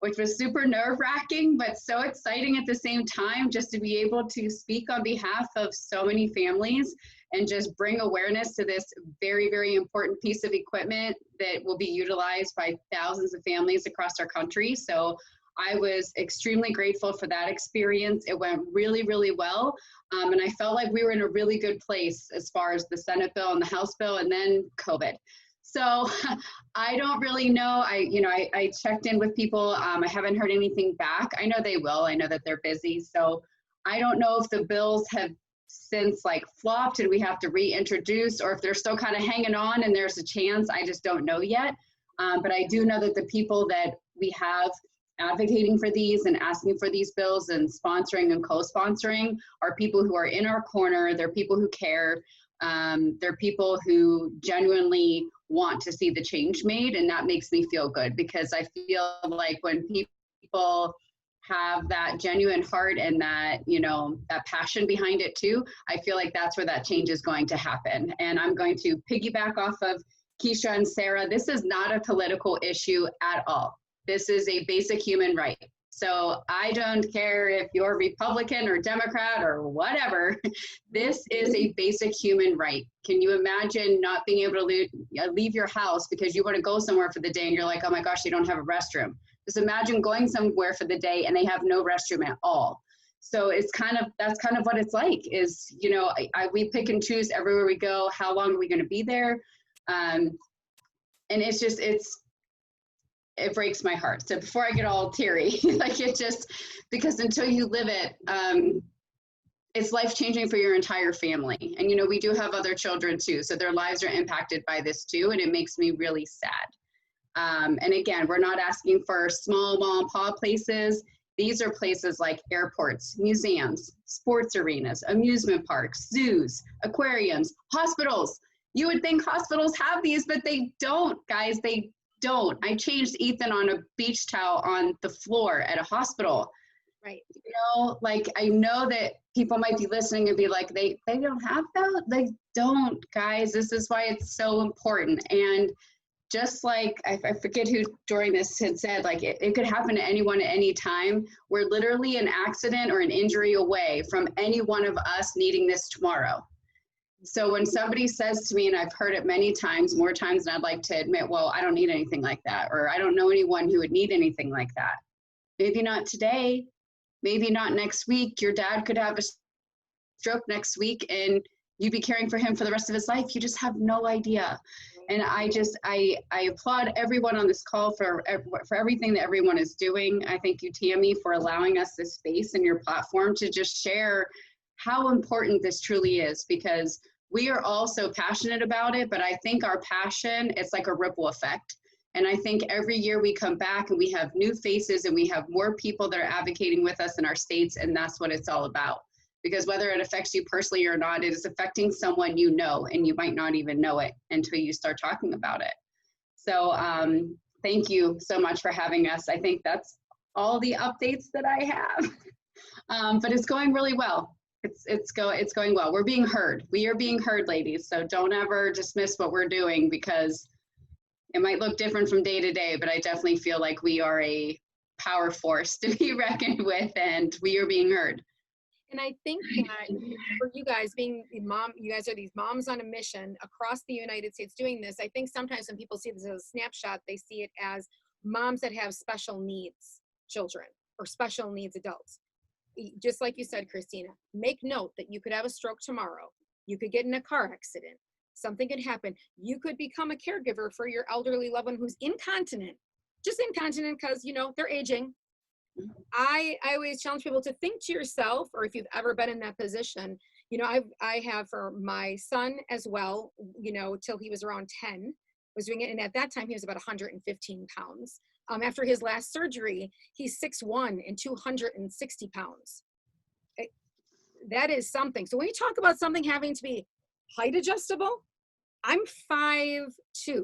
which was super nerve-wracking, but so exciting at the same time, just to be able to speak on behalf of so many families and just bring awareness to this very, very important piece of equipment that will be utilized by thousands of families across our country. So I was extremely grateful for that experience. It went really, really well. And I felt like we were in a really good place as far as the Senate bill and the House bill, and then COVID. So I don't really know. I checked in with people. I haven't heard anything back. I know they will. I know that they're busy. So I don't know if the bills have since like flopped and we have to reintroduce, or if they're still kind of hanging on and there's a chance. I just don't know yet. But I do know that the people that we have advocating for these and asking for these bills and sponsoring and co-sponsoring are people who are in our corner. They're people who care. They're people who genuinely want to see the change made, and that makes me feel good, because I feel like when people have that genuine heart and that, that passion behind it too, I feel like that's where that change is going to happen. And I'm going to piggyback off of Keisha and Sarah. This is not a political issue at all. This is a basic human right. So I don't care if you're Republican or Democrat or whatever. This is a basic human right. Can you imagine not being able to leave your house because you want to go somewhere for the day and you're like, oh my gosh, they don't have a restroom. Just imagine going somewhere for the day and they have no restroom at all. So that's kind of what it's like is, we pick and choose everywhere we go. How long are we going to be there? And it breaks my heart. So before I get all teary, because until you live it, it's life-changing for your entire family. And, we do have other children too, so their lives are impacted by this too, and it makes me really sad. And again, we're not asking for small mom and pop places. These are places like airports, museums, sports arenas, amusement parks, zoos, aquariums, hospitals. You would think hospitals have these, but they don't, guys. They don't. I changed Ethan on a beach towel on the floor at a hospital. Right. You know, like, I know that people might be listening and be like, they don't have that? They don't, guys. This is why it's so important. And just like, I forget who during this had said, like, it could happen to anyone at any time. We're literally an accident or an injury away from any one of us needing this tomorrow. So when somebody says to me, and I've heard it many times, more times than I'd like to admit, well, I don't need anything like that, or I don't know anyone who would need anything like that. Maybe not today, maybe not next week. Your dad could have a stroke next week and you'd be caring for him for the rest of his life. You just have no idea. And I applaud everyone on this call for everything that everyone is doing. I thank you, Tammy, for allowing us this space and your platform to just share how important this truly is, because we are all so passionate about it, but I think our passion, it's like a ripple effect. And I think every year we come back and we have new faces and we have more people that are advocating with us in our states, and that's what it's all about. Because whether it affects you personally or not, it is affecting someone you know, and you might not even know it until you start talking about it. So thank you so much for having us. I think that's all the updates that I have. But it's going really well. It's going well. We're being heard. We are being heard, ladies. So don't ever dismiss what we're doing, because it might look different from day to day, but I definitely feel like we are a power force to be reckoned with, and we are being heard. And I think that for you guys being the mom, you guys are these moms on a mission across the United States doing this. I think sometimes when people see this as a snapshot, they see it as moms that have special needs children or special needs adults. Just like you said, Christina, make note that you could have a stroke tomorrow. You could get in a car accident. Something could happen. You could become a caregiver for your elderly loved one who's incontinent, just incontinent because, you know, they're aging. I always challenge people to think to yourself, or if you've ever been in that position, you know, I have for my son as well, you know, till he was around 10, was doing it. And at that time, he was about 115 pounds. After his last surgery, he's 6'1" and 260 pounds. That is something. So when you talk about something having to be height adjustable, I'm 5'2".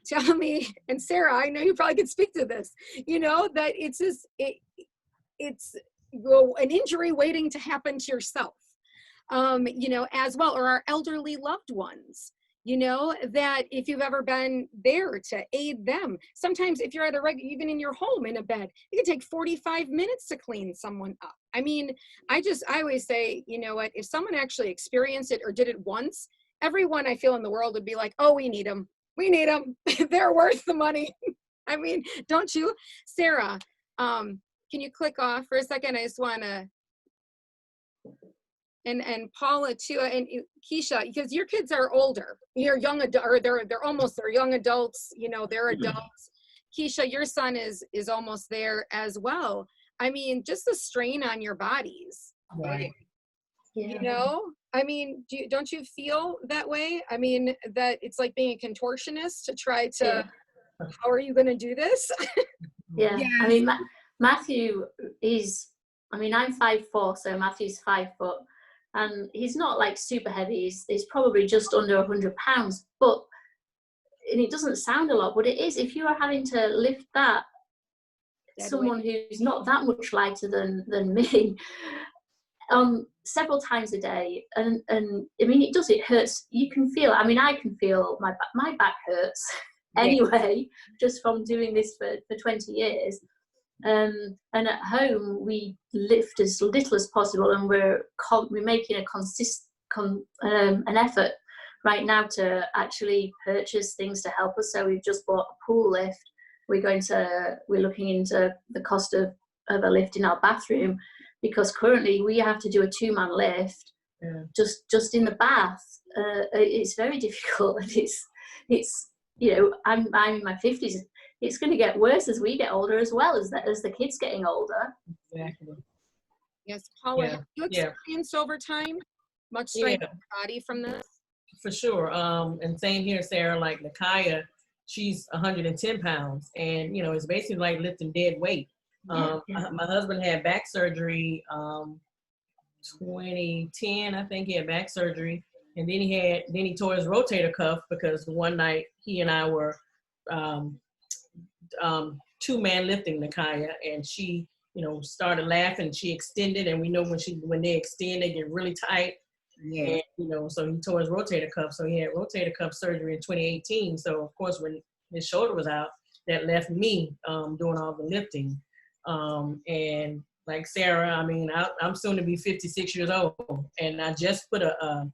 Tell me, and Sarah, I know you probably could speak to this, you know, that it's just, it's an injury waiting to happen to yourself, you know, as well, or our elderly loved ones, you know, that if you've ever been there to aid them, sometimes if you're at even in your home in a bed, it can take 45 minutes to clean someone up. I mean, I always say, you know what, if someone actually experienced it or did it once, everyone I feel in the world would be like, oh, we need them. We need them. They're worth the money. I mean, don't you? Sarah, can you click off for a second? I just want to, and Paula too, and Keisha, because your kids are older. You're young adult, or they're young adults. You know, they're adults. Keisha, your son is almost there as well. I mean, just the strain on your bodies. Right. Yeah. You know, I mean, don't you feel that way? I mean, that it's like being a contortionist to try to, how are you going to do this? Yeah. Yes. I mean, Matthew is, I mean, I'm 5'4", so Matthew's 5 foot, and he's not like super heavy. He's probably just under 100 pounds, but, and it doesn't sound a lot, but it is. If you are having to lift that, someone who's not that much lighter than me, several times a day, and I mean, it hurts. You can feel, I mean, I can feel my back hurts anyway, just from doing this for 20 years. And at home we lift as little as possible, and we're making an effort right now to actually purchase things to help us. So we've just bought a pool lift. We're looking into the cost of a lift in our bathroom, because currently we have to do a 2-man lift just in the bath. It's very difficult. It's you know, I'm in my 50s. It's going to get worse as we get older, as well as the kids getting older. Exactly. Yes, Paula, have you experienced over time much strength in your body from this? For sure. And same here, Sarah. Like Nakaya, she's 110 pounds, and you know, it's basically like lifting dead weight. My husband had back surgery 2010, I think. He had back surgery, and then he tore his rotator cuff because one night he and I were two-man lifting, Nakaya, and she, started laughing. She extended, and we know when they extend, they get really tight. Yeah. And so he tore his rotator cuff. So he had rotator cuff surgery in 2018. So of course, when his shoulder was out, that left me doing all the lifting. And like Sarah, I mean, I'm soon to be 56 years old, and I just put a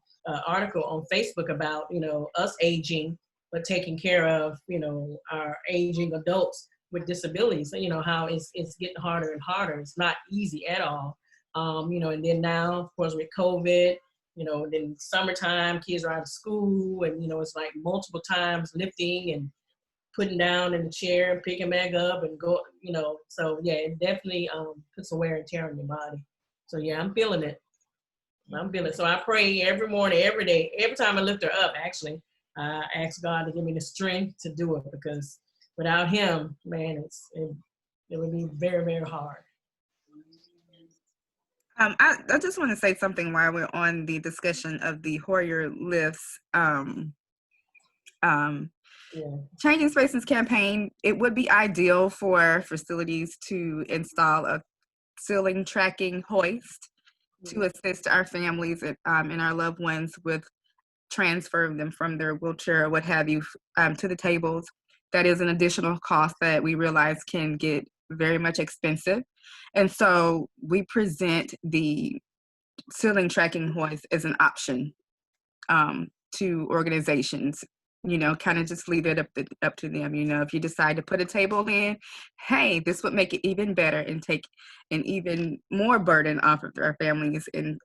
article on Facebook about us aging, but taking care of our aging adults with disabilities. So, how it's getting harder and harder. It's not easy at all. And then now, of course, with COVID. Then summertime, kids are out of school, and it's like multiple times lifting and putting down in the chair and picking back up and go. So yeah, it definitely puts a wear and tear on your body. So yeah, I'm feeling it. So I pray every morning, every day, every time I lift her up. Actually, I ask God to give me the strength to do it, because without Him, man, it would be very, very hard. I just want to say something while we're on the discussion of the Hoyer lifts. Changing Spaces campaign, it would be ideal for facilities to install a ceiling tracking hoist to assist our families and our loved ones with transferring them from their wheelchair or what have you to the tables. That is an additional cost that we realize can get very much expensive. And so we present the ceiling tracking hoist as an option to organizations. Kind of just leave it up to them. If you decide to put a table in, hey, this would make it even better and take an even more burden off of our families, and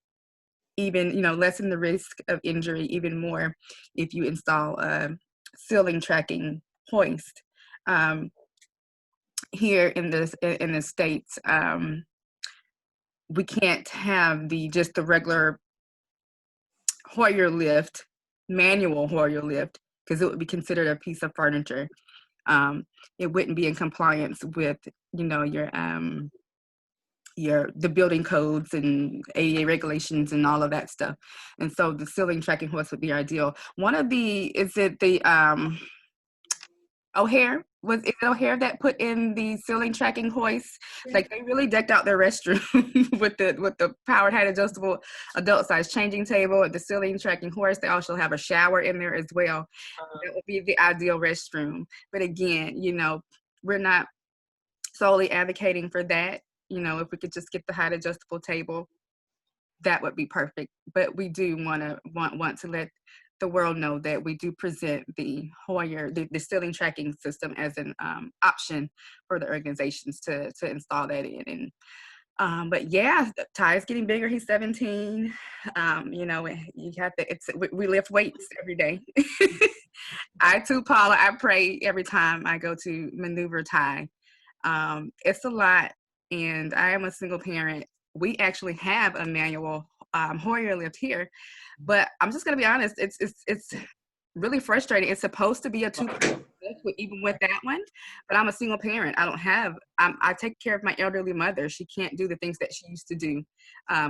even lessen the risk of injury even more if you install a ceiling tracking hoist. Here in the States, we can't have just the regular Hoyer lift, manual Hoyer lift, because it would be considered a piece of furniture. It wouldn't be in compliance with the building codes and ADA regulations and all of that stuff. And so the ceiling tracking hoist would be ideal. O'Hare? Was it O'Hare that put in the ceiling tracking hoist? Like, they really decked out their restroom with the powered height adjustable adult size changing table, the ceiling tracking hoist. They also have a shower in there as well. That would be the ideal restroom. But again, we're not solely advocating for that. If we could just get the height adjustable table, that would be perfect. But we do want to let the world know that we do present the Hoyer, the ceiling tracking system, as an option for the organizations to install that in. And but yeah, Ty is getting bigger. He's 17. You have to. We lift weights every day. I too, Paula. I pray every time I go to maneuver Ty. It's a lot, and I am a single parent. We actually have a manual Hoyer lift here, but I'm just gonna be honest. It's really frustrating. It's supposed to be a two-person lift, even with that one, but I'm a single parent. I take care of my elderly mother. She can't do the things that she used to do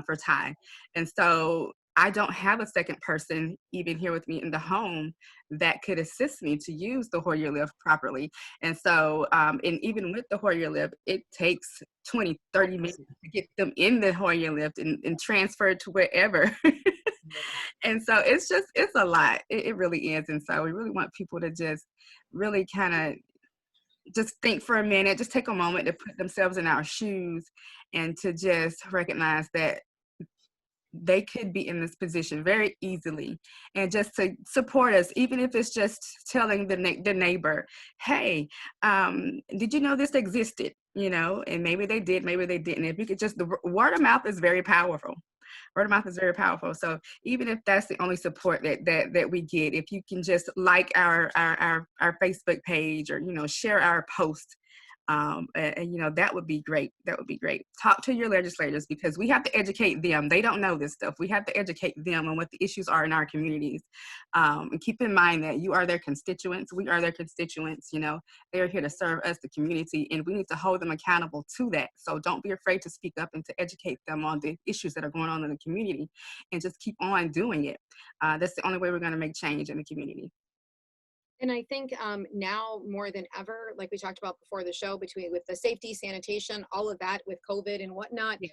for Ty, and so I don't have a second person even here with me in the home that could assist me to use the Hoyer lift properly. And so, and even with the Hoyer lift, it takes 20, 30 minutes to get them in the Hoyer lift and transferred to wherever. And so it's a lot. It really is. And so we really want people to just really kind of just think for a minute, just take a moment to put themselves in our shoes and to just recognize that they could be in this position very easily, and just to support us, even if it's just telling the neighbor, hey, did you know this existed? And maybe they did, maybe they didn't. If you could just, the word of mouth is very powerful. Word of mouth is very powerful. So even if that's the only support that we get, if you can just like our Facebook page, or share our post, and that would be great. That would be great. Talk to your legislators, because we have to educate them. They don't know this stuff. We have to educate them on what the issues are in our communities. And keep in mind that you are their constituents. We are their constituents. They're here to serve us, the community, and we need to hold them accountable to that. So don't be afraid to speak up and to educate them on the issues that are going on in the community, and just keep on doing it. That's the only way we're going to make change in the community. And I think now more than ever, like we talked about before the show, with the safety, sanitation, all of that with COVID and whatnot, Yes.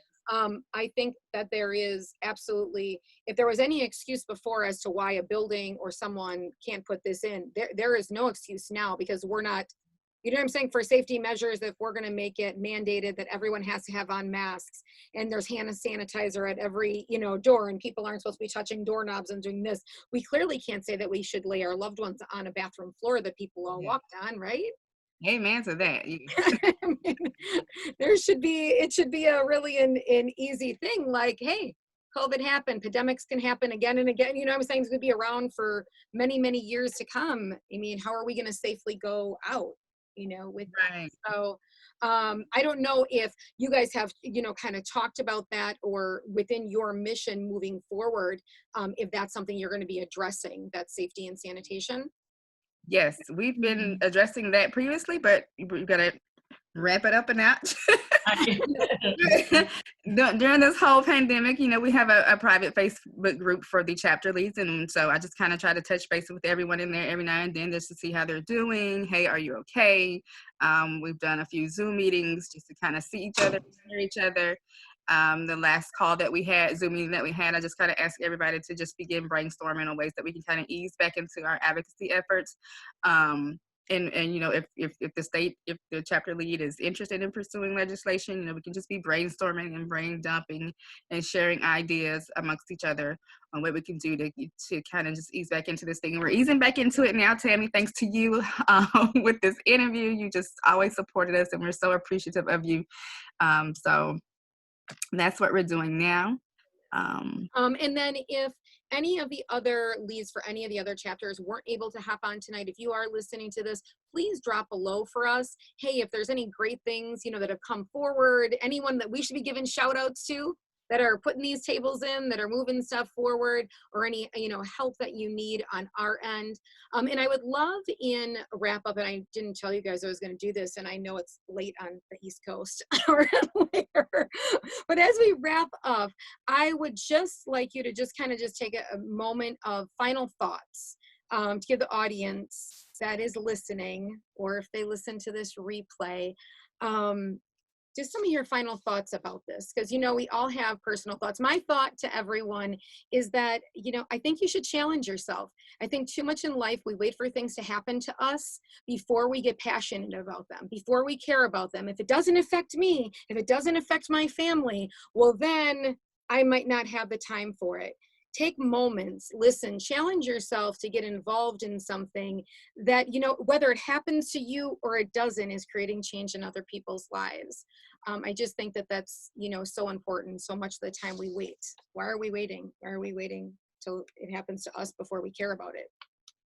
I think that there is absolutely, if there was any excuse before as to why a building or someone can't put this in, there is no excuse now, because we're not, you know what I'm saying, for safety measures, if we're going to make it mandated that everyone has to have on masks, and there's hand sanitizer at every, door, and people aren't supposed to be touching doorknobs and doing this, we clearly can't say that we should lay our loved ones on a bathroom floor that people all Yeah. walked on, right? Amen to that. I mean, it should be a really an easy thing, like, hey, COVID happened, pandemics can happen again and again, you know what I'm saying? It's going to be around for many, many years to come. I mean, how are we going to safely go out, with Right. that? So I don't know if you guys have, kind of talked about that, or within your mission moving forward, if that's something you're going to be addressing, that safety and sanitation. Yes, we've been addressing that previously, but we've got to wrap it up a notch. During this whole pandemic, we have a private Facebook group for the chapter leads, and so I just kind of try to touch base with everyone in there every now and then, just to see how they're doing. Hey, are you okay? We've done a few Zoom meetings just to kind of see each other, hear each other. The last Zoom meeting that we had, I just kind of asked everybody to just begin brainstorming on ways that we can kind of ease back into our advocacy efforts. And if the chapter lead is interested in pursuing legislation, we can just be brainstorming and brain dumping and sharing ideas amongst each other on what we can do to kind of just ease back into this thing. And we're easing back into it now, Tammy, thanks to you with this interview. You just always supported us, and we're so appreciative of you. So that's what we're doing now. And then if any of the other leads for any of the other chapters weren't able to hop on tonight, if you are listening to this, please drop below for us. Hey, if there's any great things, that have come forward, anyone that we should be giving shout outs to that are putting these tables in, that are moving stuff forward, or any, help that you need on our end. And I would love in wrap up, and I didn't tell you guys I was going to do this, and I know it's late on the East Coast or later, but as we wrap up, I would just like you to just kind of just take a moment of final thoughts to give the audience that is listening, or if they listen to this replay, just some of your final thoughts about this, because we all have personal thoughts. My thought to everyone is that I think you should challenge yourself. I think too much in life we wait for things to happen to us before we get passionate about them, before we care about them. If it doesn't affect me, if it doesn't affect my family, well then I might not have the time for it. Take moments, listen, challenge yourself to get involved in something that, whether it happens to you or it doesn't, is creating change in other people's lives. I just think that that's, so important. So much of the time we wait. Why are we waiting? Why are we waiting till it happens to us before we care about it?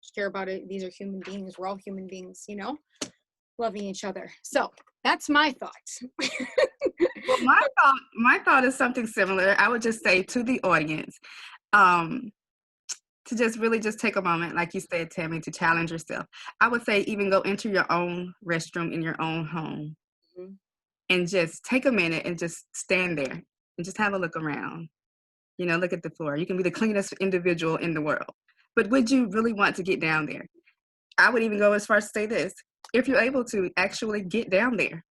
Just care about it. These are human beings. We're all human beings, loving each other. So that's my thoughts. Well, my thought is something similar. I would just say to the audience, to just really just take a moment, like you said, Tammy, to challenge yourself. I would say even go into your own restroom in your own home, mm-hmm. and just take a minute and just stand there and just have a look around. Look at the floor. You can be the cleanest individual in the world, but would you really want to get down there? I would even go as far as to say this: if you're able to actually get down there,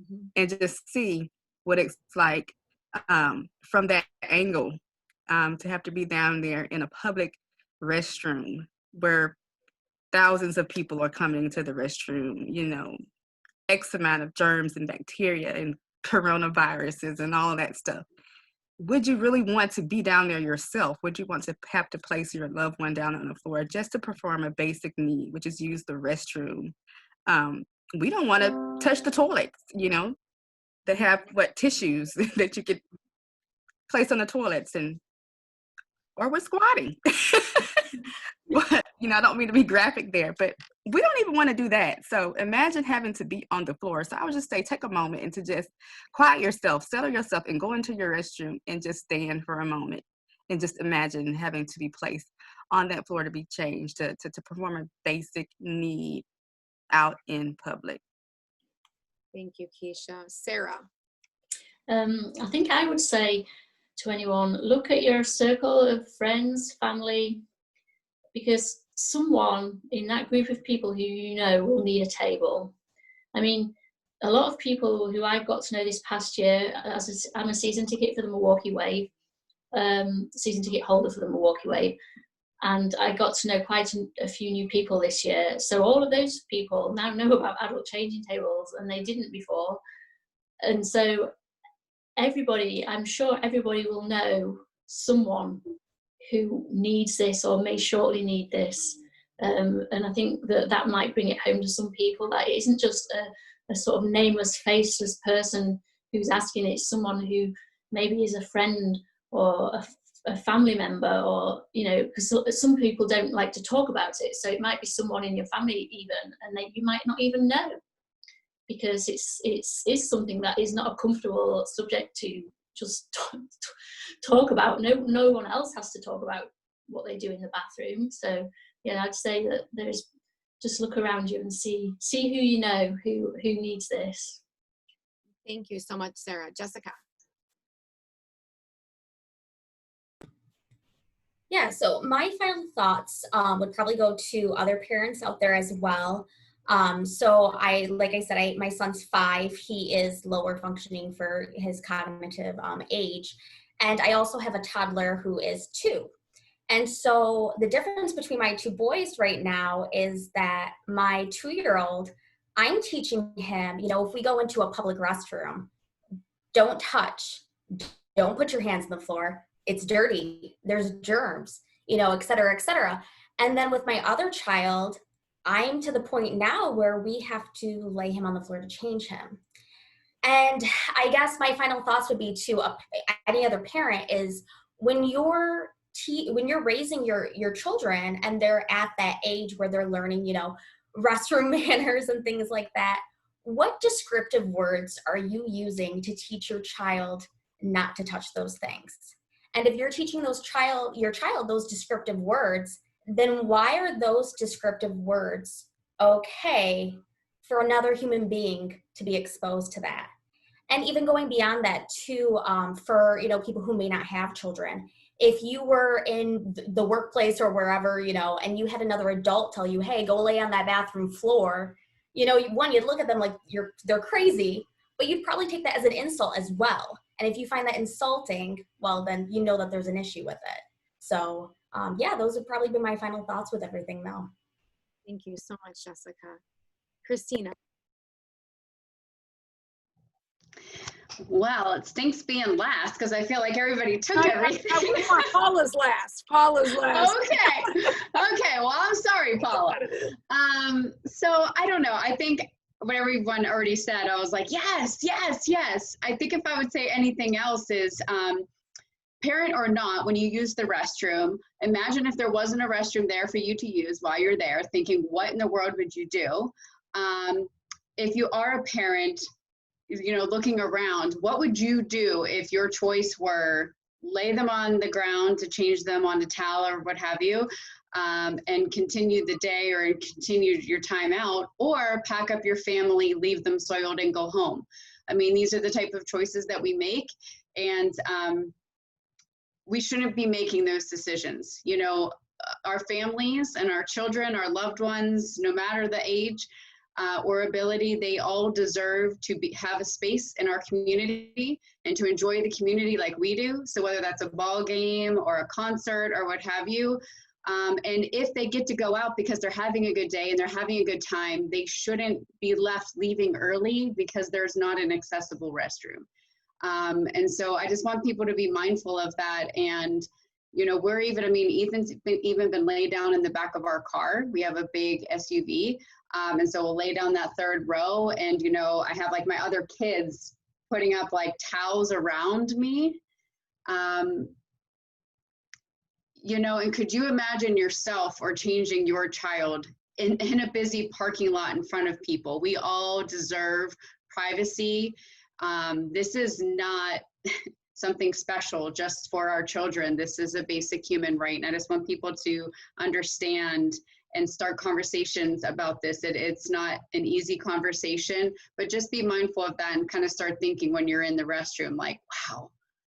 mm-hmm. and just see what it's like from that angle, to have to be down there in a public restroom where thousands of people are coming to the restroom, X amount of germs and bacteria and coronaviruses and all that stuff. Would you really want to be down there yourself? Would you want to have to place your loved one down on the floor just to perform a basic need, which is use the restroom? We don't want to touch the toilets, that have tissues that you could place on the toilets, or we're squatting. But, I don't mean to be graphic there, but we don't even want to do that. So imagine having to be on the floor. So I would just say, take a moment and to just quiet yourself, settle yourself, and go into your restroom and just stand for a moment and just imagine having to be placed on that floor to be changed, to perform a basic need out in public. Thank you, Keisha. Sarah? I think I would say to anyone, look at your circle of friends, family, because someone in that group of people who you know will need a table. I mean, a lot of people who I've got to know this past year, I'm a season ticket for the Milwaukee Wave, season ticket holder for the Milwaukee Wave, and I got to know quite a few new people this year. So all of those people now know about adult changing tables, and they didn't before. And so I'm sure everybody will know someone who needs this or may shortly need this. And I think that might bring it home to some people, that it isn't just a sort of nameless, faceless person who's asking. It's someone who maybe is a friend or a family member, or, you know, because some people don't like to talk about it. So it might be someone in your family even, and you might not even know, because it's something that is not a comfortable subject to just talk about. No one else has to talk about what they do in the bathroom. So yeah, I'd say that there's, just look around you and see who you know who needs this. Thank you so much, Sarah. Jessica. Yeah, so my final thoughts would probably go to other parents out there as well. So like I said, my son's 5. He is lower functioning for his cognitive age. And I also have a toddler who is 2. And so the difference between my 2 boys right now is that my 2-year-old, I'm teaching him, you know, if we go into a public restroom, don't touch, don't put your hands on the floor. It's dirty, there's germs, you know, et cetera, et cetera. And then with my other child, I'm to the point now where we have to lay him on the floor to change him. And I guess my final thoughts would be to any other parent is, when you're raising your children and they're at that age where they're learning, you know, restroom manners and things like that, what descriptive words are you using to teach your child not to touch those things? And if you're teaching your child those descriptive words, then why are those descriptive words okay for another human being to be exposed to that? And even going beyond that too, for, you know, people who may not have children, if you were in the workplace or wherever, you know, and you had another adult tell you, hey, go lay on that bathroom floor, you know, one, you'd look at them like they're crazy, but you'd probably take that as an insult as well. And if you find that insulting, well, then you know that there's an issue with it. So yeah, those would probably be my final thoughts with everything though. Thank you so much, Jessica. Christina. Well, it stinks being last because I feel like everybody took everything. Paula's last. Okay. Well, I'm sorry, Paula. So I don't know. I think what everyone already said, I was like, yes. I think if I would say anything else is, parent or not, when you use the restroom, imagine if there wasn't a restroom there for you to use while you're there, thinking, what in the world would you do? If you are a parent, you know, looking around, what would you do if your choice were lay them on the ground to change them on a towel or what have you, and continue the day or continue your time out, or pack up your family, leave them soiled and go home? I mean, these are the type of choices that we make, and we shouldn't be making those decisions. You know, our families and our children, our loved ones, no matter the age, or ability, they all deserve to have a space in our community and to enjoy the community like we do. So whether that's a ball game or a concert or what have you, and if they get to go out because they're having a good day and they're having a good time, they shouldn't be left leaving early because there's not an accessible restroom. And so I just want people to be mindful of that. And you know, Ethan's even been laid down in the back of our car. We have a big SUV. And so we'll lay down that 3rd row, and, you know, I have like my other kids putting up like towels around me. You know, and could you imagine yourself or changing your child in a busy parking lot in front of people? We all deserve privacy. This is not something special just for our children. This is a basic human right. And I just want people to understand and start conversations about this. It's not an easy conversation, but just be mindful of that and kind of start thinking when you're in the restroom, like, wow,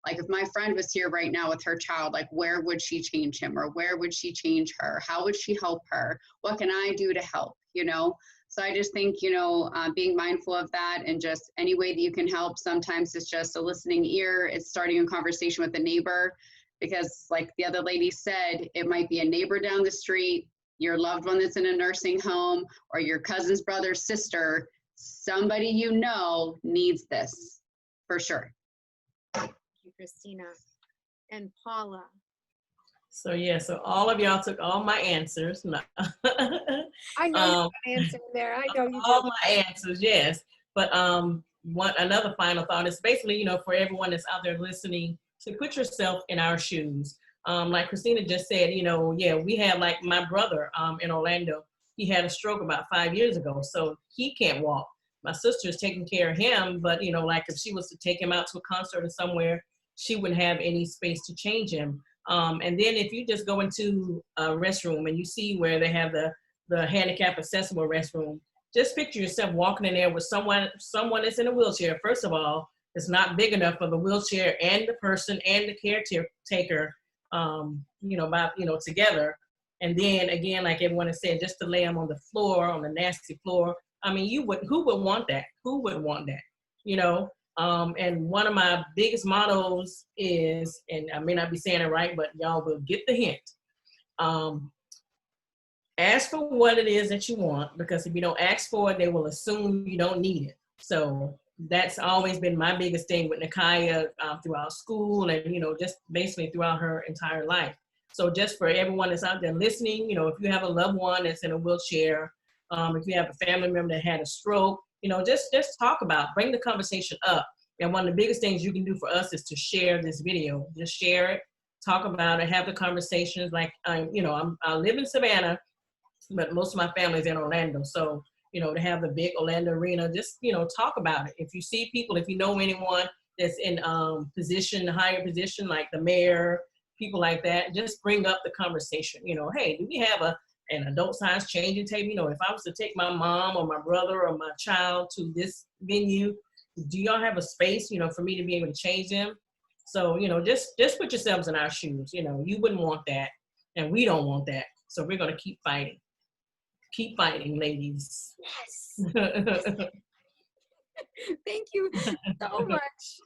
Like if my friend was here right now with her child, like where would she change him, or where would she change her? How would she help her? What can I do to help, you know? So I just think, you know, being mindful of that, and just any way that you can help. Sometimes it's just a listening ear. It's starting a conversation with a neighbor, because like the other lady said, it might be a neighbor down the street, your loved one that's in a nursing home, or your cousin's brother, sister. Somebody you know needs this for sure. Thank you, Christina. And Paula. So yeah, so all of y'all took all my answers. No. I know you have an answer there. I know you all do. my answers, yes. But another final thought is basically, you know, for everyone that's out there listening, to put yourself in our shoes. Like Christina just said, you know, yeah, we have like my brother in Orlando. He had a stroke about 5 years ago, so he can't walk. My sister's taking care of him, but you know, like if she was to take him out to a concert or somewhere, she wouldn't have any space to change him. And then if you just go into a restroom and you see where they have the handicap accessible restroom, just picture yourself walking in there with someone that's in a wheelchair. First of all, it's not big enough for the wheelchair and the person and the caretaker, together. And then again, like everyone has said, just to lay them on the floor, on the nasty floor. I mean, who would want that? Who would want that? You know? And one of my biggest mottos is, and I may not be saying it right, but y'all will get the hint. Ask for what it is that you want, because if you don't ask for it, they will assume you don't need it. So that's always been my biggest thing with Nakaya throughout school, and, you know, just basically throughout her entire life. So just for everyone that's out there listening, you know, if you have a loved one that's in a wheelchair, if you have a family member that had a stroke, you know, just talk about, bring the conversation up. And one of the biggest things you can do for us is to share this video. Just share it, talk about it, have the conversations. Like, I live in Savannah, but most of my family's in Orlando. So, you know, to have the big Orlando arena, just, you know, talk about it. If you see people, if you know anyone that's in higher position, like the mayor, people like that, just bring up the conversation. You know, hey, do we have an adult size changing table? You know, if I was to take my mom or my brother or my child to this venue, do y'all have a space, you know, for me to be able to change them? So, you know, just put yourselves in our shoes. You know, you wouldn't want that, and we don't want that. So we're going to keep fighting. Keep fighting, ladies. Yes. Thank you so much,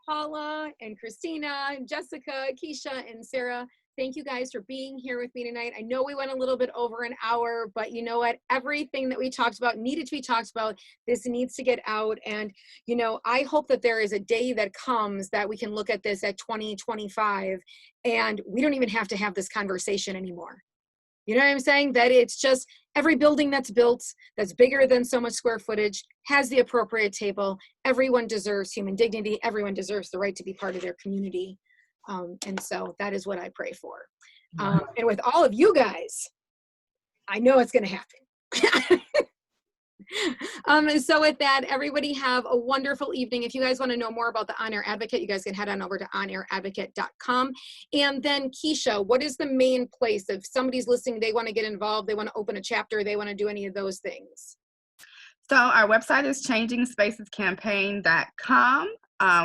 Paula and Christina and Jessica, Keisha and Sarah. Thank you guys for being here with me tonight. I know we went a little bit over an hour, but you know what? Everything that we talked about needed to be talked about. This needs to get out. And, you know, I hope that there is a day that comes that we can look at this at 2025 and we don't even have to have this conversation anymore. You know what I'm saying? That it's just every building that's built that's bigger than so much square footage has the appropriate table. Everyone deserves human dignity. Everyone deserves the right to be part of their community. And so that is what I pray for. And with all of you guys, I know it's going to happen. So with that, everybody have a wonderful evening. If you guys want to know more about the On Air Advocate, you guys can head on over to onairadvocate.com. And then Keisha, what is the main place if somebody's listening, they want to get involved, they want to open a chapter, they want to do any of those things? So our website is changingspacescampaign.com.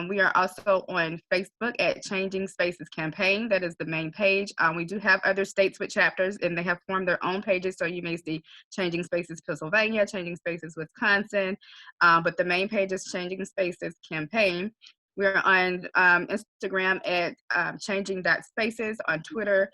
We are also on Facebook at Changing Spaces Campaign. That is the main page. We do have other states with chapters, and they have formed their own pages. So you may see Changing Spaces Pennsylvania, Changing Spaces Wisconsin, but the main page is Changing Spaces Campaign. We're on Instagram at changing.spaces, on Twitter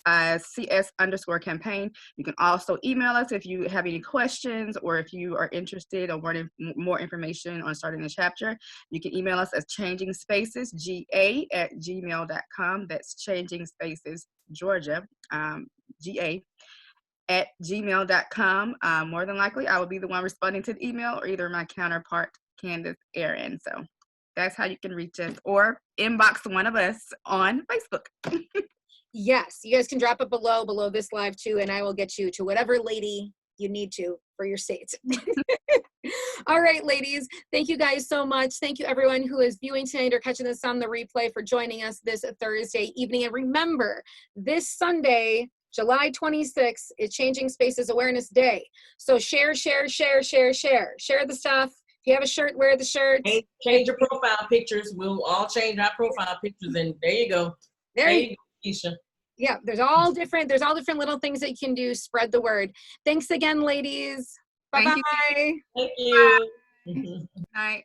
CS_campaign. You can also email us if you have any questions, or if you are interested or wanting more information on starting a chapter. You can email us at changingspacesga@gmail.com. That's Changing Spaces Georgia, ga@gmail.com. More than likely, I will be the one responding to the email, or either my counterpart, Candace Aaron. So that's how you can reach us, or inbox one of us on Facebook. Yes, you guys can drop it below this live too, and I will get you to whatever lady you need to for your states. All right, ladies, thank you guys so much. Thank you everyone who is viewing tonight or catching this on the replay for joining us this Thursday evening. And remember, this Sunday, July 26th is Changing Spaces Awareness Day. So share the stuff. you have a shirt, wear the shirt. Change your profile pictures. We'll all change our profile pictures, and there you go. There you go, Keisha. Yeah, there's all different little things that you can do. Spread the word. Thanks again, ladies. Bye-bye. Thank you. Bye.